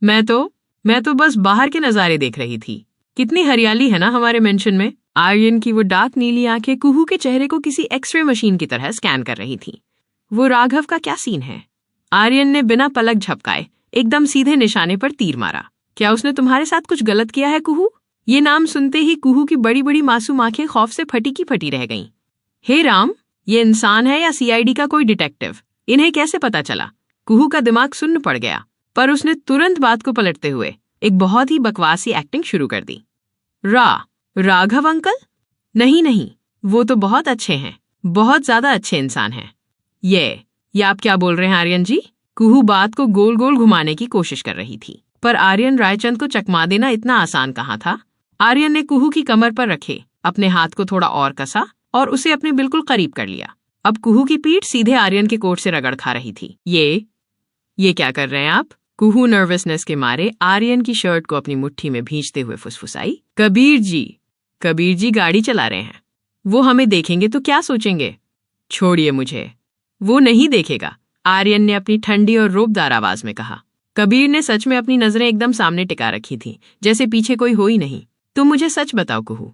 मैं तो बस बाहर के नजारे देख रही थी। कितनी हरियाली है ना हमारे मेंशन में। आर्यन की वो डार्क नीली आंखें कुहू के चेहरे को किसी एक्सरे मशीन की तरह स्कैन कर रही थी। वो राघव का क्या सीन है? आर्यन ने बिना पलक झपकाए एकदम सीधे निशाने पर तीर मारा। क्या उसने तुम्हारे साथ कुछ गलत किया है कुहू? ये नाम सुनते ही कुहू की बड़ी बड़ी मासूम आंखें खौफ से फटी की फटी रह गईं। हे राम, ये इंसान है या सीआईडी का कोई डिटेक्टिव? इन्हें कैसे पता चला? कुहू का दिमाग सुन्न पड़ गया, पर उसने तुरंत बात को पलटते हुए एक बहुत ही बकवासी एक्टिंग शुरू कर दी। राघव अंकल? नहीं, वो तो बहुत अच्छे हैं, बहुत ज्यादा अच्छे इंसान हैं। ये आप क्या बोल रहे हैं आर्यन जी? कुहू बात को गोल गोल घुमाने की कोशिश कर रही थी, पर आर्यन रायचंद को चकमा देना इतना आसान कहाँ था। आर्यन ने कुहू की कमर पर रखे अपने हाथ को थोड़ा और कसा और उसे अपने बिल्कुल करीब कर लिया। अब कुहू की पीठ सीधे आर्यन के कोट से रगड़ खा रही थी। ये क्या कर रहे हैं आप? कुहू नर्वसनेस के मारे आर्यन की शर्ट को अपनी मुट्ठी में भींचते हुए फुसफुसाई। कबीर जी गाड़ी चला रहे हैं, वो हमें देखेंगे तो क्या सोचेंगे? छोड़िए मुझे, वो नहीं देखेगा, आर्यन ने अपनी ठंडी और रोबदार आवाज में कहा। कबीर ने सच में अपनी नजरें एकदम सामने टिका रखी थी, जैसे पीछे कोई हो ही नहीं। तुम मुझे सच बताओ कुहू।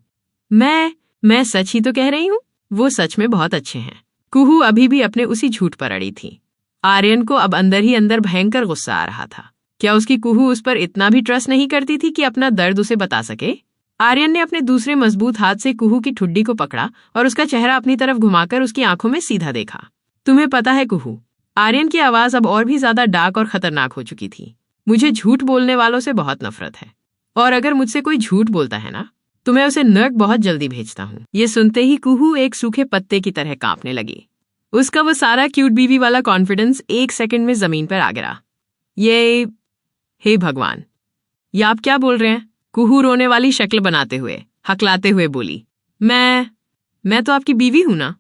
मैं सच ही तो कह रही हूँ, वो सच में बहुत अच्छे हैं। कुहू अभी भी अपने उसी झूठ पर अड़ी थी। आर्यन को अब अंदर ही अंदर भयंकर गुस्सा आ रहा था। क्या उसकी कुहू उस पर इतना भी ट्रस्ट नहीं करती थी कि अपना दर्द उसे बता सके? आर्यन ने अपने दूसरे मजबूत हाथ से कुहू की ठुड्डी को पकड़ा और उसका चेहरा अपनी तरफ घुमाकर उसकी आंखों में सीधा देखा। तुम्हें पता है कुहू, आर्यन की आवाज अब और भी ज्यादा डार्क और खतरनाक हो चुकी थी। मुझे झूठ बोलने वालों से बहुत नफरत है, और अगर मुझसे कोई झूठ बोलता है ना, तो मैं उसे नर्क बहुत जल्दी भेजता हूँ। ये सुनते ही कुहू एक सूखे पत्ते की तरह कांपने लगी। उसका वो सारा क्यूट बीवी वाला कॉन्फिडेंस 1 सेकंड में जमीन पर आ गिरा। ये, हे भगवान, ये आप क्या बोल रहे हैं? कुहू रोने वाली शक्ल बनाते हुए, हकलाते हुए बोली। मैं तो आपकी बीवी हूं ना,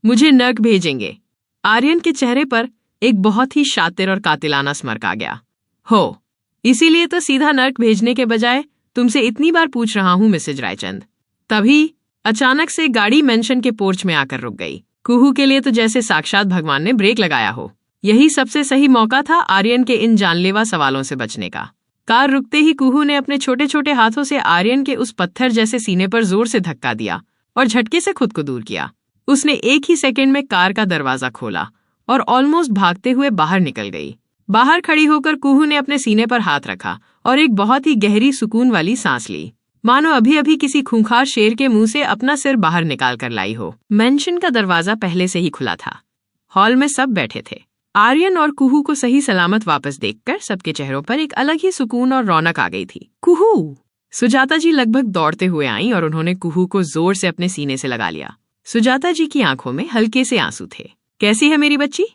मुझे नर्क भेजेंगे। आर्यन के चेहरे पर एक बहुत ही शातिर और कातिलाना स्मर्क आ गया। हो, इसीलिए तो सीधा नर्क भेजने के बजाय तुमसे इतनी बार पूछ रहा हूं मिसेज रायचंद। तभी अचानक से गाड़ी मेंशन के पोर्च में आकर रुक गई। कुहू के लिए तो जैसे साक्षात भगवान ने ब्रेक लगाया हो। यही सबसे सही मौका था आर्यन के इन जानलेवा सवालों से बचने का। कार रुकते ही कुहू ने अपने छोटे छोटे हाथों से आर्यन के उस पत्थर जैसे सीने पर जोर से धक्का दिया और झटके से खुद को दूर किया। उसने एक ही सेकंड में कार का दरवाजा खोला और ऑलमोस्ट भागते हुए बाहर निकल गई। बाहर खड़ी होकर कुहू ने अपने सीने पर हाथ रखा और एक बहुत ही गहरी सुकून वाली सांस ली, मानो अभी अभी किसी खूंखार शेर के मुंह से अपना सिर बाहर निकाल कर लाई हो। मेंशन का दरवाजा पहले से ही खुला था। हॉल में सब बैठे थे। आर्यन और कुहू को सही सलामत वापस देखकर सबके चेहरों पर एक अलग ही सुकून और रौनक आ गई थी। कुहू! सुजाता जी लगभग दौड़ते हुए आईं और उन्होंने कुहू को जोर से अपने सीने से लगा लिया। सुजाता जी की आंखों में हल्के से आंसू थे। कैसी है मेरी बच्ची?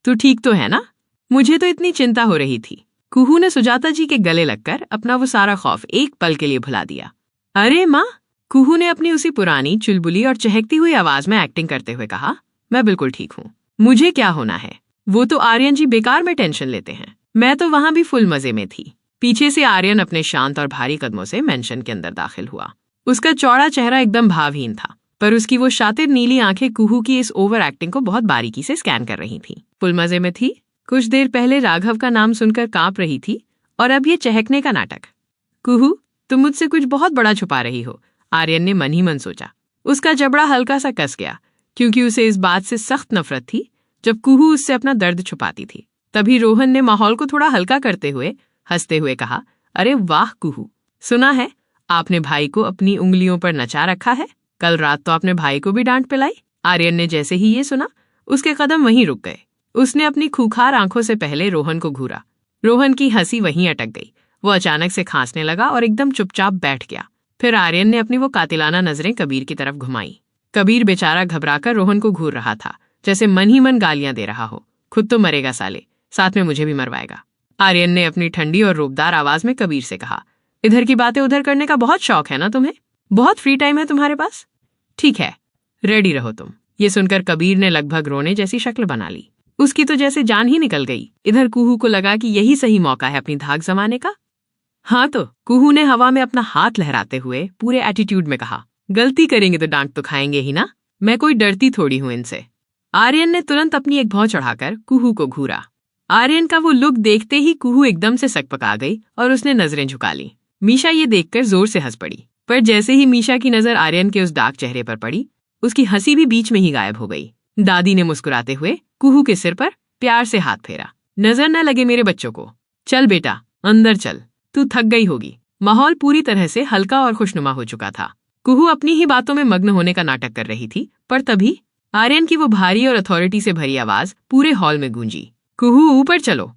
तू ठीक तो है ना? मुझे तो इतनी चिंता हो रही थी। कुहू ने सुजाता जी के गले लगकर अपना वो सारा खौफ एक पल के लिए भुला दिया। अरे माँ! कुहू ने अपनी उसी पुरानी चुलबुली और चहकती हुई आवाज में एक्टिंग करते हुए कहा, मैं बिल्कुल ठीक हूँ। मुझे क्या होना है? वो तो आर्यन जी बेकार में टेंशन लेते हैं। मैं तो वहां भी फुल मजे में थी। पीछे से आर्यन अपने शांत और भारी कदमों से मेंशन के अंदर दाखिल हुआ। उसका चौड़ा चेहरा एकदम भावहीन था, पर उसकी वो शातिर नीली आंखें कुहू की इस ओवर एक्टिंग को बहुत बारीकी से स्कैन कर रही थीं। फुल मजे में थी? कुछ देर पहले राघव का नाम सुनकर कांप रही थी और अब ये चहकने का नाटक। कुहू, तुम मुझसे कुछ बहुत बड़ा छुपा रही हो, आर्यन ने मन ही मन सोचा। उसका जबड़ा हल्का सा कस गया, क्योंकि उसे इस बात से सख्त नफरत थी जब कुहू उससे अपना दर्द छुपाती थी। तभी रोहन ने माहौल को थोड़ा हल्का करते हुए हंसते हुए कहा, अरे वाह कुहू, सुना है आपने भाई को अपनी उंगलियों पर नचा रखा है? कल रात तो आपने भाई को भी डांट पिलाई। आर्यन ने जैसे ही ये सुना, उसके कदम वहीं रुक गए। उसने अपनी खूंखार आंखों से पहले रोहन को घूरा। रोहन की हंसी वहीं अटक गई। वो अचानक से खांसने लगा और एकदम चुपचाप बैठ गया। फिर आर्यन ने अपनी वो कातिलाना नजरें कबीर की तरफ घुमाई। कबीर बेचारा घबराकर रोहन को घूर रहा था, जैसे मन ही मन गालियां दे रहा हो। खुद तो मरेगा साले, साथ में मुझे भी मरवाएगा। आर्यन ने अपनी ठंडी और रूपदार आवाज में कबीर से कहा, इधर की बातें उधर करने का बहुत शौक है ना तुम्हें? बहुत फ्री टाइम है तुम्हारे पास? ठीक है, रेडी रहो तुम। ये सुनकर कबीर ने लगभग रोने जैसी शक्ल बना ली। उसकी तो जैसे जान ही निकल गई। इधर कुहू को लगा कि यही सही मौका है अपनी धाक जमाने का। हाँ तो, कुहू ने हवा में अपना हाथ लहराते हुए पूरे एटीट्यूड में कहा, गलती करेंगे तो डांट तो खाएंगे ही ना, मैं कोई डरती थोड़ी हूं इनसे। आर्यन ने तुरंत अपनी एक भौं चढ़ाकर कुहू को घूरा। आर्यन का वो लुक देखते ही कुहू एकदम से सकपका गई और उसने नजरें झुका ली। मीशा ये देखकर जोर से हंस पड़ी, पर जैसे ही मीशा की नजर आर्यन के उस डार्क चेहरे पर पड़ी, उसकी हंसी भी बीच में ही गायब हो गई। दादी ने मुस्कुराते हुए कुहू के सिर पर प्यार से हाथ फेरा। नजर न लगे मेरे बच्चों को। चल बेटा, अंदर चल, तू थक गई होगी। माहौल पूरी तरह से हल्का और खुशनुमा हो चुका था। कुहू अपनी ही बातों में मग्न होने का नाटक कर रही थी, पर तभी आर्यन की वो भारी और अथॉरिटी से भरी आवाज पूरे हॉल में गूंजी, कुहू ऊपर चलो,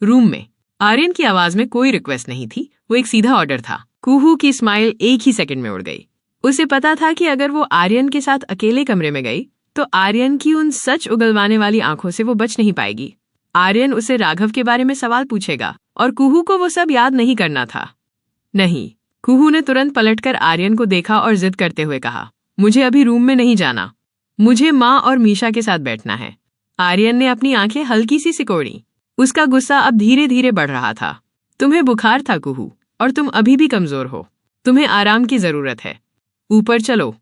रूम में। आर्यन की आवाज में कोई रिक्वेस्ट नहीं थी, वो एक सीधा ऑर्डर था। कुहू की स्माइल एक ही सेकंड में उड़ गई। उसे पता था कि अगर वो आर्यन के साथ अकेले कमरे में गई तो आर्यन की उन सच उगलवाने वाली आंखों से वो बच नहीं पाएगी। आर्यन उसे राघव के बारे में सवाल पूछेगा और कुहू को वो सब याद नहीं करना था। नहीं, कुहू ने तुरंत पलटकर आर्यन को देखा और जिद करते हुए कहा, मुझे अभी रूम में नहीं जाना, मुझे माँ और मीशा के साथ बैठना है। आर्यन ने अपनी आंखें हल्की सी सिकोड़ी। उसका गुस्सा अब धीरे धीरे बढ़ रहा था। तुम्हें बुखार था कुहू, और तुम अभी भी कमजोर हो। तुम्हें आराम की जरूरत है। ऊपर चलो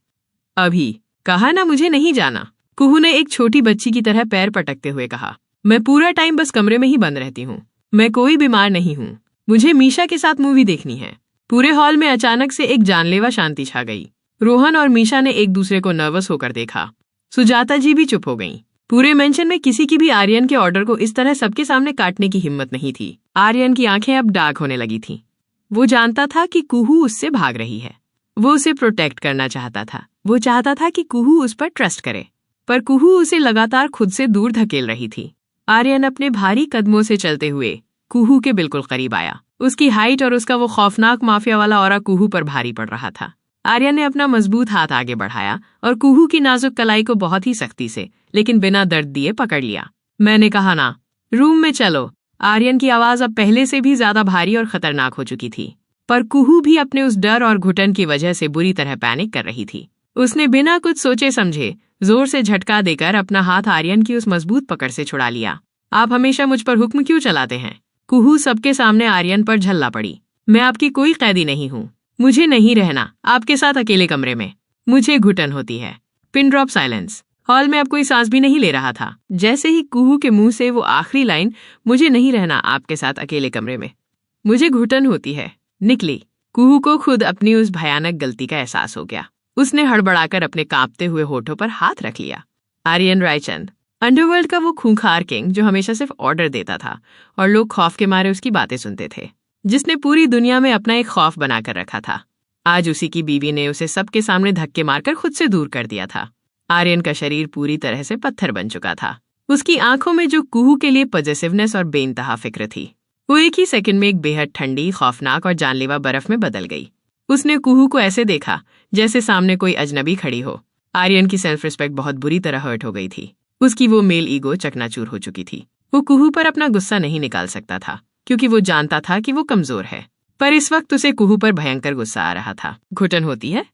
अभी। कहा ना मुझे नहीं जाना। कुहू ने एक छोटी बच्ची की तरह पैर पटकते हुए कहा, मैं पूरा टाइम बस कमरे में ही बंद रहती हूँ। मैं कोई बीमार नहीं हूँ। मुझे मीशा के साथ मूवी देखनी है। पूरे हॉल में अचानक से एक जानलेवा शांति छा गई। रोहन और मीशा ने एक दूसरे को नर्वस होकर देखा। सुजाता जी भी चुप हो गईं। पूरे मेंशन में किसी की भी आर्यन के ऑर्डर को इस तरह सबके सामने काटने की हिम्मत नहीं थी। आर्यन की आंखें अब डार्क होने लगी थीं। वो जानता था कि कुहू उससे भाग रही है। वो उसे प्रोटेक्ट करना चाहता था। वो चाहता था कि कुहू उस पर ट्रस्ट करे, पर कुहू उसे लगातार खुद से दूर धकेल रही थी। आर्यन अपने भारी कदमों से चलते हुए कुहू के बिल्कुल करीब आया। उसकी हाइट और उसका वो खौफनाक माफिया वाला ऑरा कुहू पर भारी पड़ रहा था। आर्यन ने अपना मजबूत हाथ आगे बढ़ाया और कुहू की नाजुक कलाई को बहुत ही सख्ती से, लेकिन बिना दर्द दिए पकड़ लिया। मैंने कहा ना, रूम में चलो। आर्यन की आवाज अब पहले से भी ज्यादा भारी और खतरनाक हो चुकी थी, पर कुहू भी अपने उस डर और घुटन की वजह से बुरी तरह पैनिक कर रही थी। उसने बिना कुछ सोचे समझे जोर से झटका देकर अपना हाथ आर्यन की उस मजबूत पकड़ से छुड़ा लिया। आप हमेशा मुझ पर हुक्म क्यों चलाते हैं? कुहू सबके सामने आर्यन पर झल्ला पड़ी। मैं आपकी कोई कैदी नहीं हूँ। मुझे नहीं रहना आपके साथ अकेले कमरे में। मुझे घुटन होती है। Pin drop silence. हॉल में अब कोई सांस भी नहीं ले रहा था। जैसे ही कुहू के मुंह से वो आखिरी लाइन, मुझे नहीं रहना आपके साथ अकेले कमरे में, मुझे घुटन होती है, निकली, कुहू को खुद अपनी उस भयानक गलती का एहसास हो गया। उसने हड़बड़ाकर अपने कांपते हुए होठों पर हाथ रख लिया। आर्यन रायचंद, अंडरवर्ल्ड का वो खूंखार किंग जो हमेशा सिर्फ ऑर्डर देता था और लोग खौफ के मारे उसकी बातें सुनते थे, जिसने पूरी दुनिया में अपना एक खौफ बनाकर रखा था। आज उसी की बीवी ने उसे सबके सामने धक्के मारकर खुद से दूर कर दिया था। आर्यन का शरीर पूरी तरह से पत्थर बन चुका था। उसकी आंखों में जो कुहू के लिए पॉजिटिवनेस और बेइंतहा फिक्र थी, वो एक ही सेकंड में एक बेहद ठंडी, खौफनाक और जानलेवा बर्फ में बदल गई। उसने कुहू को ऐसे देखा जैसे सामने कोई अजनबी खड़ी हो। आर्यन की सेल्फ रिस्पेक्ट बहुत बुरी तरह हर्ट हो गई थी। उसकी वो मेल ईगो चकनाचूर हो चुकी थी। वो कुहू पर अपना गुस्सा नहीं निकाल सकता था क्योंकि वो जानता था कि वो कमजोर है, पर इस वक्त उसे कुहू पर भयंकर गुस्सा आ रहा था। घुटन होती है?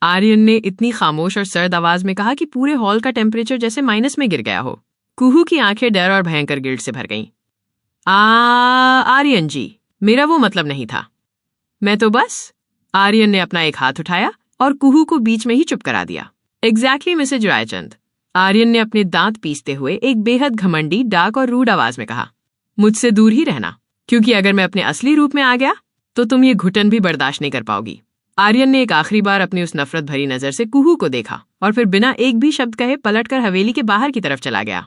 आर्यन ने इतनी खामोश और सर्द आवाज में कहा कि पूरे हॉल का टेम्परेचर जैसे माइनस में गिर गया हो। कुहू की आंखें डर और भयंकर गिल्ट से भर गईं। आर्यन जी, मेरा वो मतलब नहीं था। मैं तो बस... आर्यन ने अपना एक हाथ उठाया और कुहू को बीच में ही चुप करा दिया। एग्जैक्टली मिसेज रायचंद, आर्यन ने अपने दांत पीसते हुए एक बेहद घमंडी, डार्क और रूड आवाज में कहा। मुझसे दूर ही रहना, क्योंकि अगर मैं अपने असली रूप में आ गया तो तुम ये घुटन भी बर्दाश्त नहीं कर पाओगी। आर्यन ने एक आखिरी बार अपनी उस नफरत भरी नजर से कुहू को देखा और फिर बिना एक भी शब्द कहे पलटकर हवेली के बाहर की तरफ चला गया।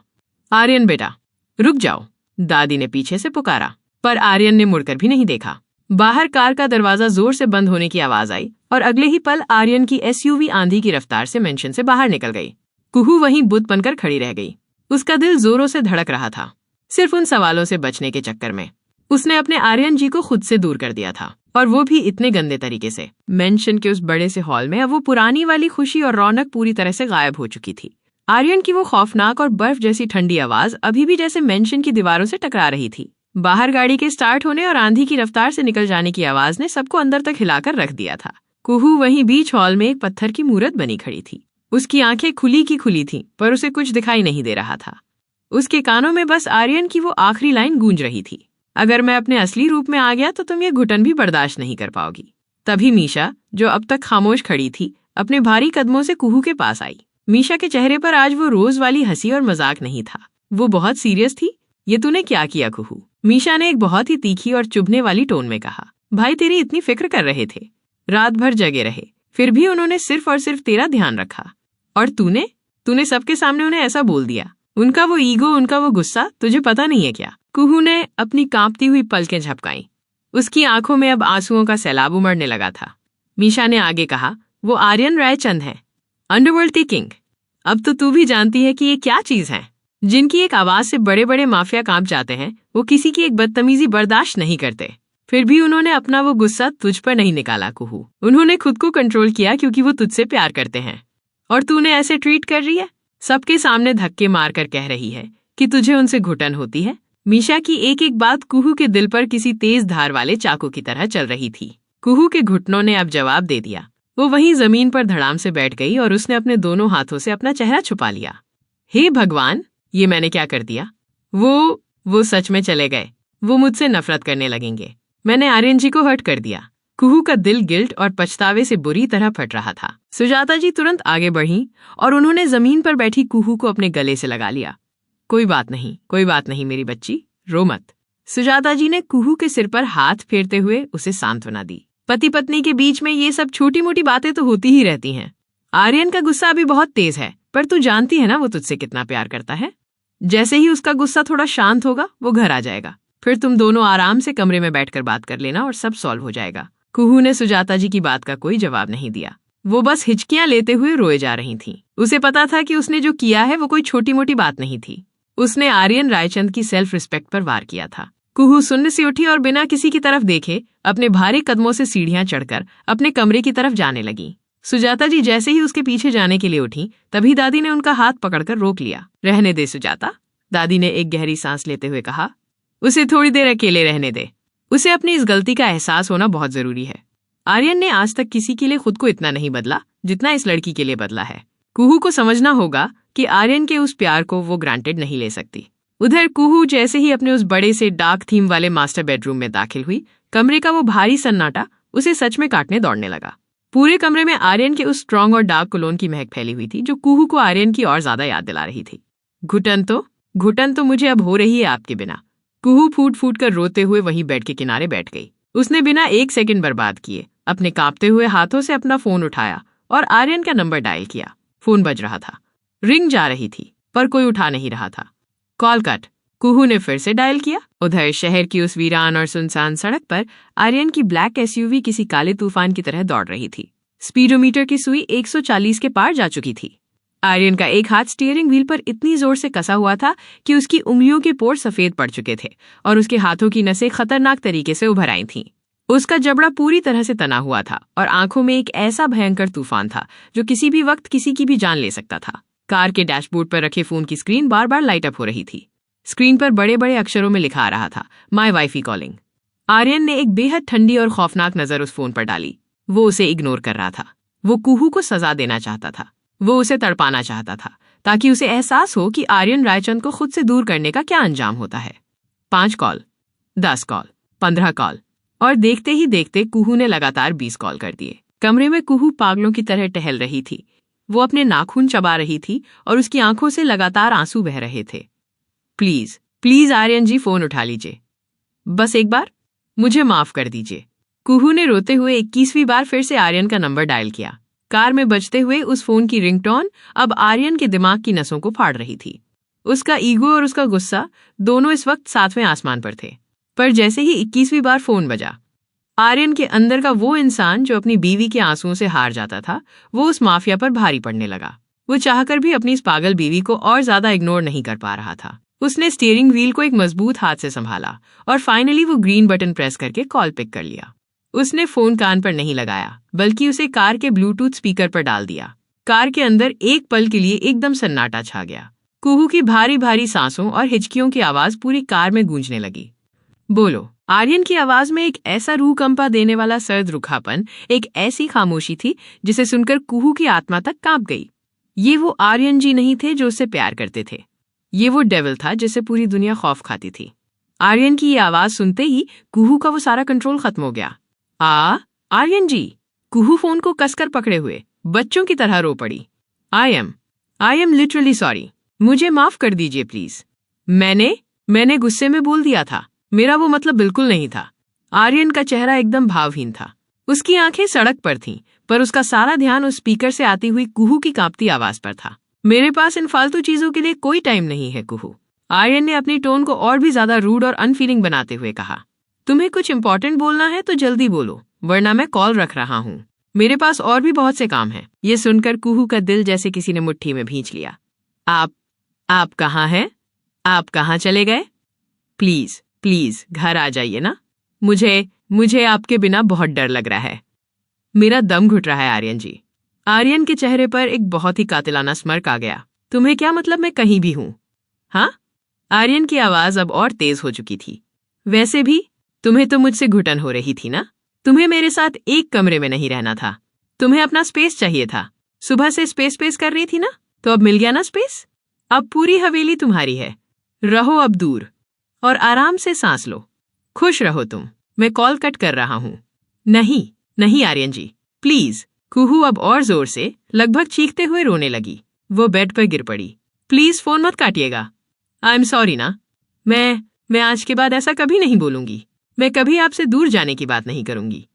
आर्यन बेटा, रुक जाओ, दादी ने पीछे से पुकारा, पर आर्यन ने मुड़कर भी नहीं देखा। बाहर कार का दरवाजा जोर से बंद होने की आवाज आई और अगले ही पल आर्यन की एसयूवी आंधी की रफ्तार से मेंशन से बाहर निकल गई। कुहू वहीं बुत बनकर खड़ी रह गई। उसका दिल जोरों से धड़क रहा था, सिर्फ उन सवालों से बचने के चक्कर में। उसने अपने आर्यन जी को खुद से दूर कर दिया था, और वो भी इतने गंदे तरीके से। मेंशन के उस बड़े से हॉल में अब वो पुरानी वाली खुशी और रौनक पूरी तरह से गायब हो चुकी थी। आर्यन की वो खौफनाक और बर्फ जैसी ठंडी आवाज अभी भी जैसे मेंशन की दीवारों से टकरा रही थी। बाहर गाड़ी के स्टार्ट होने और आंधी की रफ्तार से निकल जाने की आवाज ने सबको अंदर तक हिलाकर रख दिया था। कुहू वहीं बीच हॉल में एक पत्थर की मूरत बनी खड़ी थी। उसकी आंखें खुली की खुली थीं, पर उसे कुछ दिखाई नहीं दे रहा था। उसके कानों में बस आर्यन की वो आखिरी लाइन गूंज रही थी, अगर मैं अपने असली रूप में आ गया तो तुम ये घुटन भी बर्दाश्त नहीं कर पाओगी। तभी मीशा, जो अब तक खामोश खड़ी थी, अपने भारी कदमों से कुहू के पास आई। मीशा के चेहरे पर आज वो रोज वाली हंसी और मजाक नहीं था, वो बहुत सीरियस थी। ये तूने क्या किया कुहू? मीशा ने एक बहुत ही तीखी और चुभने वाली टोन में कहा। भाई तेरी इतनी फिक्र कर रहे थे, रात भर जगे रहे, फिर भी उन्होंने सिर्फ और सिर्फ तेरा ध्यान रखा, और तूने सबके सामने उन्हें ऐसा बोल दिया। उनका वो ईगो, उनका वो गुस्सा तुझे पता नहीं है क्या? कुहू ने अपनी कांपती हुई पलकें झपकाईं। उसकी आंखों में अब आंसुओं का सैलाब उमड़ने लगा था। मीशा ने आगे कहा, वो आर्यन रायचंद है, अंडरवर्ल्ड की किंग। अब तो तू भी जानती है कि ये क्या चीज है। जिनकी एक आवाज से बड़े बड़े माफिया कांप जाते हैं, वो किसी की एक बदतमीजी बर्दाश्त नहीं करते। फिर भी उन्होंने अपना वो गुस्सा तुझ पर नहीं निकाला कुहू। उन्होंने खुद को कंट्रोल किया क्योंकि वो तुझसे प्यार करते हैं, और तूने ऐसे ट्रीट कर रही है, सबके सामने धक्के मारकर कह रही है कि तुझे उनसे घुटन होती है। मीशा की एक एक बात कुहू के दिल पर किसी तेज धार वाले चाकू की तरह चल रही थी। कुहू के घुटनों ने अब जवाब दे दिया। वो वहीं जमीन पर धड़ाम से बैठ गई और उसने अपने दोनों हाथों से अपना चेहरा छुपा लिया। हे भगवान, ये मैंने क्या कर दिया? वो सच में चले गए। वो मुझसे नफरत करने लगेंगे। मैंने आर्यन जी को हर्ट कर दिया। कुहू का दिल गिल्ट और पछतावे से बुरी तरह फट रहा था। सुजाता जी तुरंत आगे बढ़ीं और उन्होंने जमीन पर बैठी कुहू को अपने गले से लगा लिया। कोई बात नहीं मेरी बच्ची, रो मत। सुजाता जी ने कुहू के सिर पर हाथ फेरते हुए उसे सांत्वना दी। पति पत्नी के बीच में ये सब छोटी मोटी बातें तो होती ही रहती हैं। आर्यन का गुस्सा अभी बहुत तेज है, पर तू जानती है ना वो तुझसे कितना प्यार करता है। जैसे ही उसका गुस्सा थोड़ा शांत होगा वो घर आ जाएगा, फिर तुम दोनों आराम से कमरे में बैठकर बात कर लेना और सब सॉल्व हो जाएगा। कुहू ने सुजाता जी की बात का कोई जवाब नहीं दिया। वो बस हिचकियां लेते हुए रोए जा रही थीं। उसे पता था कि उसने जो किया है वो कोई छोटी मोटी बात नहीं थी। उसने आर्यन रायचंद की सेल्फ रिस्पेक्ट पर वार किया था। कुहू सुन्न सी उठी और बिना किसी की तरफ देखे अपने भारी कदमों से सीढ़ियां चढ़कर अपने कमरे की तरफ जाने लगी। सुजाता जी जैसे ही उसके पीछे जाने के लिए उठी, तभी दादी ने उनका हाथ पकड़कर रोक लिया। रहने दे सुजाता, दादी ने एक गहरी सांस लेते हुए कहा। उसे थोड़ी देर अकेले रहने दे। उसे अपनी इस गलती का एहसास होना बहुत जरूरी है। आर्यन ने आज तक किसी के लिए खुद को इतना नहीं बदला जितना इस लड़की के लिए बदला है। कुहू को समझना होगा कि आर्यन के उस प्यार को वो ग्रांटेड नहीं ले सकती। उधर कुहू जैसे ही अपने उस बड़े से डार्क थीम वाले मास्टर बेडरूम में दाखिल हुई, कमरे का वो भारी सन्नाटा उसे सच में काटने दौड़ने लगा। पूरे कमरे में आर्यन के उस स्ट्रॉन्ग और डार्क कोलोन की महक फैली हुई थी जो कुहू को आर्यन की और ज्यादा याद दिला रही थी। घुटन तो मुझे अब हो रही है आपके बिना। कुहू फूट फूट कर रोते हुए वहीं बेड के किनारे बैठ गई। उसने बिना एक सेकंड बर्बाद किए अपने कांपते हुए हाथों से अपना फोन उठाया और आर्यन का नंबर डायल किया। फोन बज रहा था, रिंग जा रही थी, पर कोई उठा नहीं रहा था। Call cut. कुहू ने फिर से डायल किया। उधर शहर की उस वीरान और सुनसान सड़क पर आर्यन की ब्लैक एसयूवी किसी काले तूफान की तरह दौड़ रही थी। स्पीडोमीटर की सुई 140 के पार जा चुकी थी। आर्यन का एक हाथ स्टीयरिंग व्हील पर इतनी जोर से कसा हुआ था कि उसकी उंगलियों के पोर सफेद पड़ चुके थे और उसके हाथों की नसें खतरनाक तरीके से उभर आई थीं। उसका जबड़ा पूरी तरह से तना हुआ था और आंखों में एक ऐसा भयंकर तूफान था जो किसी भी वक्त किसी की भी जान ले सकता था। कार के डैशबोर्ड पर रखे फोन की स्क्रीन बार बार लाइट अप हो रही थी। स्क्रीन पर बड़े बड़े अक्षरों में लिखा आ रहा था, माय वाइफी कॉलिंग। आर्यन ने एक बेहद ठंडी और खौफनाक नजर उस फोन पर डाली। वो उसे इग्नोर कर रहा था। वो कुहू को सजा देना चाहता था। वो उसे तड़पाना चाहता था ताकि उसे एहसास हो कि आर्यन रायचंद को खुद से दूर करने का क्या अंजाम होता है। 5 कॉल, 10 कॉल, 15 कॉल, और देखते ही देखते कुहू ने लगातार 20 कॉल कर दिए। कमरे में कुहू पागलों की तरह टहल रही थी। वो अपने नाखून चबा रही थी और उसकी आंखों से लगातार आंसू बह रहे थे। Please please Aryan ji, phone उठा लीजिए। बस एक बार मुझे माफ कर दीजिए। कुहू ने रोते हुए 21वीं बार फिर से आर्यन का नंबर डायल किया। कार में बजते हुए उस फोन की रिंगटोन अब आर्यन के दिमाग की नसों को फाड़ रही थी। उसका ईगो और उसका गुस्सा दोनों इस वक्त 7वें आसमान पर थे। पर जैसे ही 21वीं बार फोन बजा, आर्यन के अंदर का वो इंसान जो अपनी बीवी के आंसुओं से हार जाता था, वो उस माफिया पर भारी पड़ने लगा। वो चाहकर भी अपनी इस पागल बीवी को और ज्यादा इग्नोर नहीं कर पा रहा था। उसने स्टीयरिंग व्हील को एक मजबूत हाथ से संभाला और फाइनली वो ग्रीन बटन प्रेस करके कॉल पिक कर लिया। उसने फोन कान पर नहीं लगाया, बल्कि उसे कार के ब्लूटूथ स्पीकर पर डाल दिया। कार के अंदर एक पल के लिए एकदम सन्नाटा छा गया। कुहू की भारी भारी सांसों और हिचकियों की आवाज पूरी कार में गूंजने लगी। बोलो। आर्यन की आवाज में एक ऐसा रूह कंपा देने वाला सर्द रुखापन, एक ऐसी खामोशी थी जिसे सुनकर कुहू की आत्मा तक कांप गई। ये वो आर्यन जी नहीं थे जो उससे प्यार करते थे। ये वो डेविल था जिससे पूरी दुनिया खौफ खाती थी। आर्यन की ये आवाज सुनते ही कुहू का वो सारा कंट्रोल खत्म हो गया। आर्यन जी। कुहू फोन को कसकर पकड़े हुए बच्चों की तरह रो पड़ी। I am literally sorry. मुझे माफ कर दीजिए प्लीज। मैंने गुस्से में बोल दिया था। मेरा वो मतलब बिल्कुल नहीं था। आर्यन का चेहरा एकदम भावहीन था। उसकी आंखें सड़क पर थीं, पर उसका सारा ध्यान उस स्पीकर से आती हुई कुहू की कांपती आवाज पर था। मेरे पास इन फालतू चीजों के लिए कोई टाइम नहीं है कुहू। आर्यन ने अपनी टोन को और भी ज्यादा रूड और अनफीलिंग बनाते हुए कहा। तुम्हें कुछ इंपॉर्टेंट बोलना है तो जल्दी बोलो, वरना मैं कॉल रख रहा हूँ। मेरे पास और भी बहुत से काम हैं। ये सुनकर कुहू का दिल जैसे किसी ने मुट्ठी में भींच लिया। आप कहाँ हैं? आप कहाँ चले गए? प्लीज घर आ जाइए ना। मुझे आपके बिना बहुत डर लग रहा है। मेरा दम घुट रहा है आर्यन जी। आर्यन के चेहरे पर एक बहुत ही कातिलाना स्मर्क आ गया। तुम्हें क्या मतलब मैं कहीं भी हूँ? हाँ? आर्यन की आवाज अब और तेज हो चुकी थी। वैसे भी तुम्हें तो मुझसे घुटन हो रही थी ना। तुम्हें मेरे साथ एक कमरे में नहीं रहना था। तुम्हें अपना स्पेस चाहिए था। सुबह से स्पेस कर रही थी ना, तो अब मिल गया ना स्पेस। अब पूरी हवेली तुम्हारी है। रहो अब दूर और आराम से सांस लो। खुश रहो तुम। मैं कॉल कट कर रहा हूँ। नहीं आर्यन जी, प्लीज। कुहू अब और जोर से, लगभग चीखते हुए रोने लगी। वो बेड पर गिर पड़ी। प्लीज फोन मत काटिएगा। आई एम सॉरी ना। मैं आज के बाद ऐसा कभी नहीं बोलूंगी। मैं कभी आपसे दूर जाने की बात नहीं करूंगी।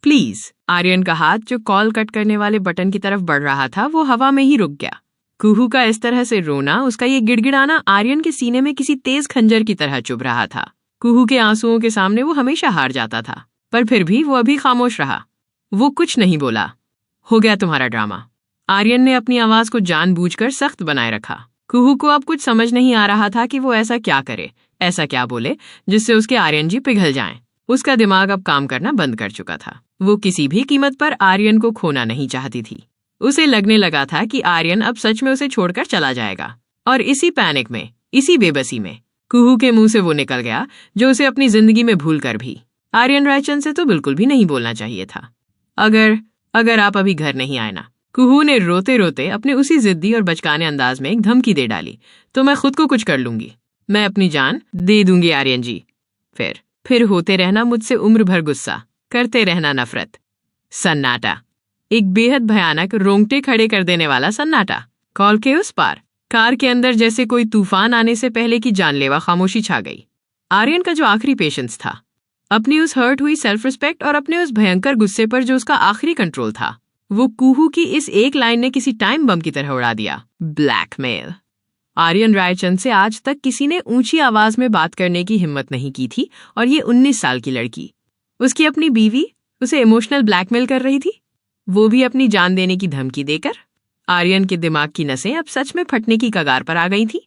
प्लीज। आर्यन का हाथ जो कॉल कट करने वाले बटन की तरफ बढ़ रहा था वो हवा में ही रुक गया। कुहू का इस तरह से रोना, उसका ये गिड़गिड़ाना आर्यन के सीने में किसी तेज खंजर की तरह चुभ रहा था। कुहू के आंसुओं के सामने वो हमेशा हार जाता था, पर फिर भी वो अभी खामोश रहा। वो कुछ नहीं बोला। हो गया तुम्हारा ड्रामा। आर्यन ने अपनी आवाज को जानबूझकर सख्त बनाए रखा। कुहू को अब कुछ समझ नहीं आ रहा था कि वो ऐसा क्या करे, ऐसा क्या बोले जिससे उसके आर्यन जी पिघल जाएं। उसका दिमाग अब काम करना बंद कर चुका था। वो किसी भी कीमत पर आर्यन को खोना नहीं चाहती थी। उसे लगने लगा था कि आर्यन अब सच में उसे छोड़कर चला जाएगा। और इसी पैनिक में, इसी बेबसी में कुहू के मुंह से वो निकल गया जो उसे अपनी जिंदगी में भूलकर भी आर्यन रायचंद से तो बिल्कुल भी नहीं बोलना चाहिए था। अगर आप अभी घर नहीं आए ना। कुहू ने रोते रोते अपने उसी जिद्दी और बचकाने अंदाज में एक धमकी दे डाली। तो मैं खुद को कुछ कर लूंगी, मैं अपनी जान दे दूंगी आर्यन जी। फिर होते रहना मुझसे उम्र भर गुस्सा, करते रहना नफरत। सन्नाटा, एक बेहद भयानक, रोंगटे खड़े कर देने वाला सन्नाटा। कॉल के उस पार कार के अंदर जैसे कोई तूफान आने से पहले की जानलेवा खामोशी छा गई। आर्यन का जो आखिरी पेशेंस था, अपनी उस हर्ट हुई सेल्फ रिस्पेक्ट और अपने उस भयंकर गुस्से पर जो उसका आखिरी कंट्रोल था, वो कुहू की इस एक लाइन ने किसी टाइम बम की तरह उड़ा दिया। ब्लैकमेल। आर्यन रायचंद से आज तक किसी ने ऊंची आवाज में बात करने की हिम्मत नहीं की थी, और ये 19 साल की लड़की, उसकी अपनी बीवी, उसे इमोशनल ब्लैकमेल कर रही थी, वो भी अपनी जान देने की धमकी देकर। आर्यन के दिमाग की नसें अब सच में फटने की कगार पर आ गई थी।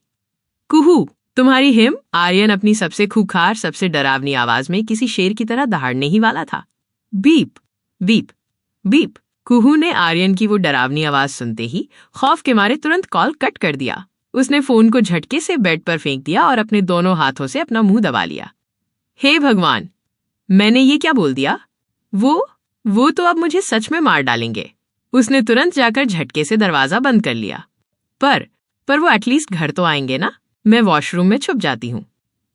कुहू, तुम्हारी हिम। आर्यन अपनी सबसे खूंखार, सबसे डरावनी आवाज में किसी शेर की तरह दहाड़ने ही वाला था। Beep beep beep. कुहू ने आर्यन की वो डरावनी आवाज सुनते ही खौफ के मारे तुरंत कॉल कट कर दिया। उसने फोन को झटके से बेड पर फेंक दिया और अपने दोनों हाथों से अपना मुंह दबा लिया। हे भगवान, मैंने ये क्या बोल दिया? वो तो अब मुझे सच में मार डालेंगे। उसने तुरंत जाकर झटके से दरवाजा बंद कर लिया। पर वो एटलीस्ट घर तो आएंगे ना। मैं वॉशरूम में छुप जाती हूँ।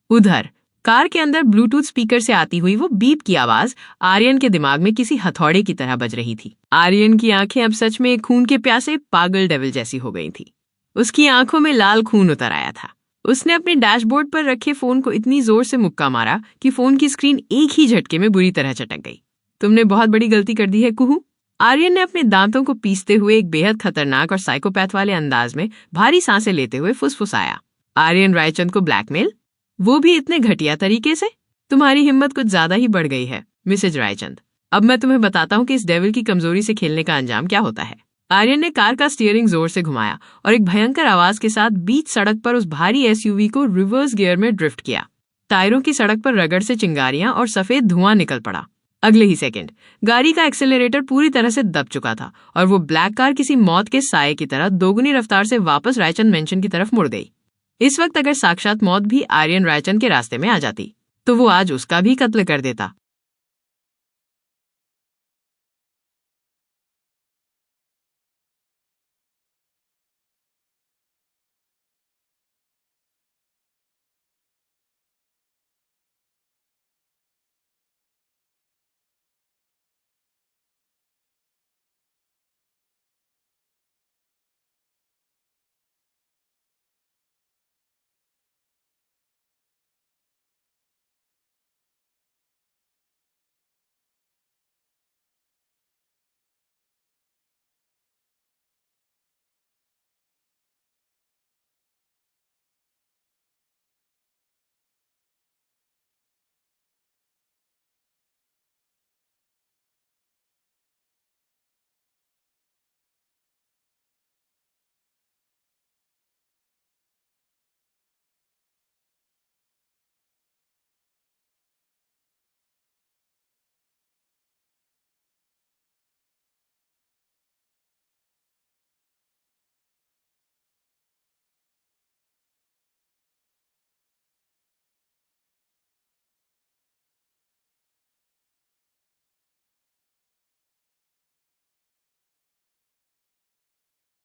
उधर कार के अंदर ब्लूटूथ स्पीकर से आती हुई वो बीप की आवाज आर्यन के दिमाग में किसी हथौड़े की तरह बज रही थी। आर्यन की आंखें अब सच में एक खून के प्यासे पागल डेविल जैसी हो गई थी। उसकी आंखों में लाल खून उतर आया था। उसने अपने डैशबोर्ड पर रखे फोन को इतनी जोर से मुक्का मारा कि फोन की स्क्रीन एक ही झटके में बुरी तरह चटक गई। तुमने बहुत बड़ी गलती कर दी है कुहू। आर्यन ने अपने दांतों को पीसते हुए एक बेहद खतरनाक और साइकोपैथ वाले अंदाज में भारी सांसें लेते हुए फुसफुसाया। आर्यन रायचंद को ब्लैकमेल, वो भी इतने घटिया तरीके से? तुम्हारी हिम्मत कुछ ज्यादा ही बढ़ गई है मिसेज रायचंद। अब मैं तुम्हें बताता हूँ कि इस डेविल की कमजोरी से खेलने का अंजाम क्या होता है। आर्यन ने कार का स्टीयरिंग जोर से घुमाया और एक भयंकर आवाज के साथ बीच सड़क पर उस भारी एसयूवी को रिवर्स गियर में ड्रिफ्ट किया। टायरों की सड़क पर रगड़ से चिंगारियां और सफेद धुआं निकल पड़ा। अगले ही सेकंड गाड़ी का एक्सेलरेटर पूरी तरह से दब चुका था और वो ब्लैक कार किसी मौत के साये की तरह दोगुनी रफ्तार से वापस रायचंद मेंशन की तरफ मुड़ गई। इस वक्त अगर साक्षात मौत भी आर्यन रायचंद के रास्ते में आ जाती तो वो आज उसका भी कत्ल कर देता।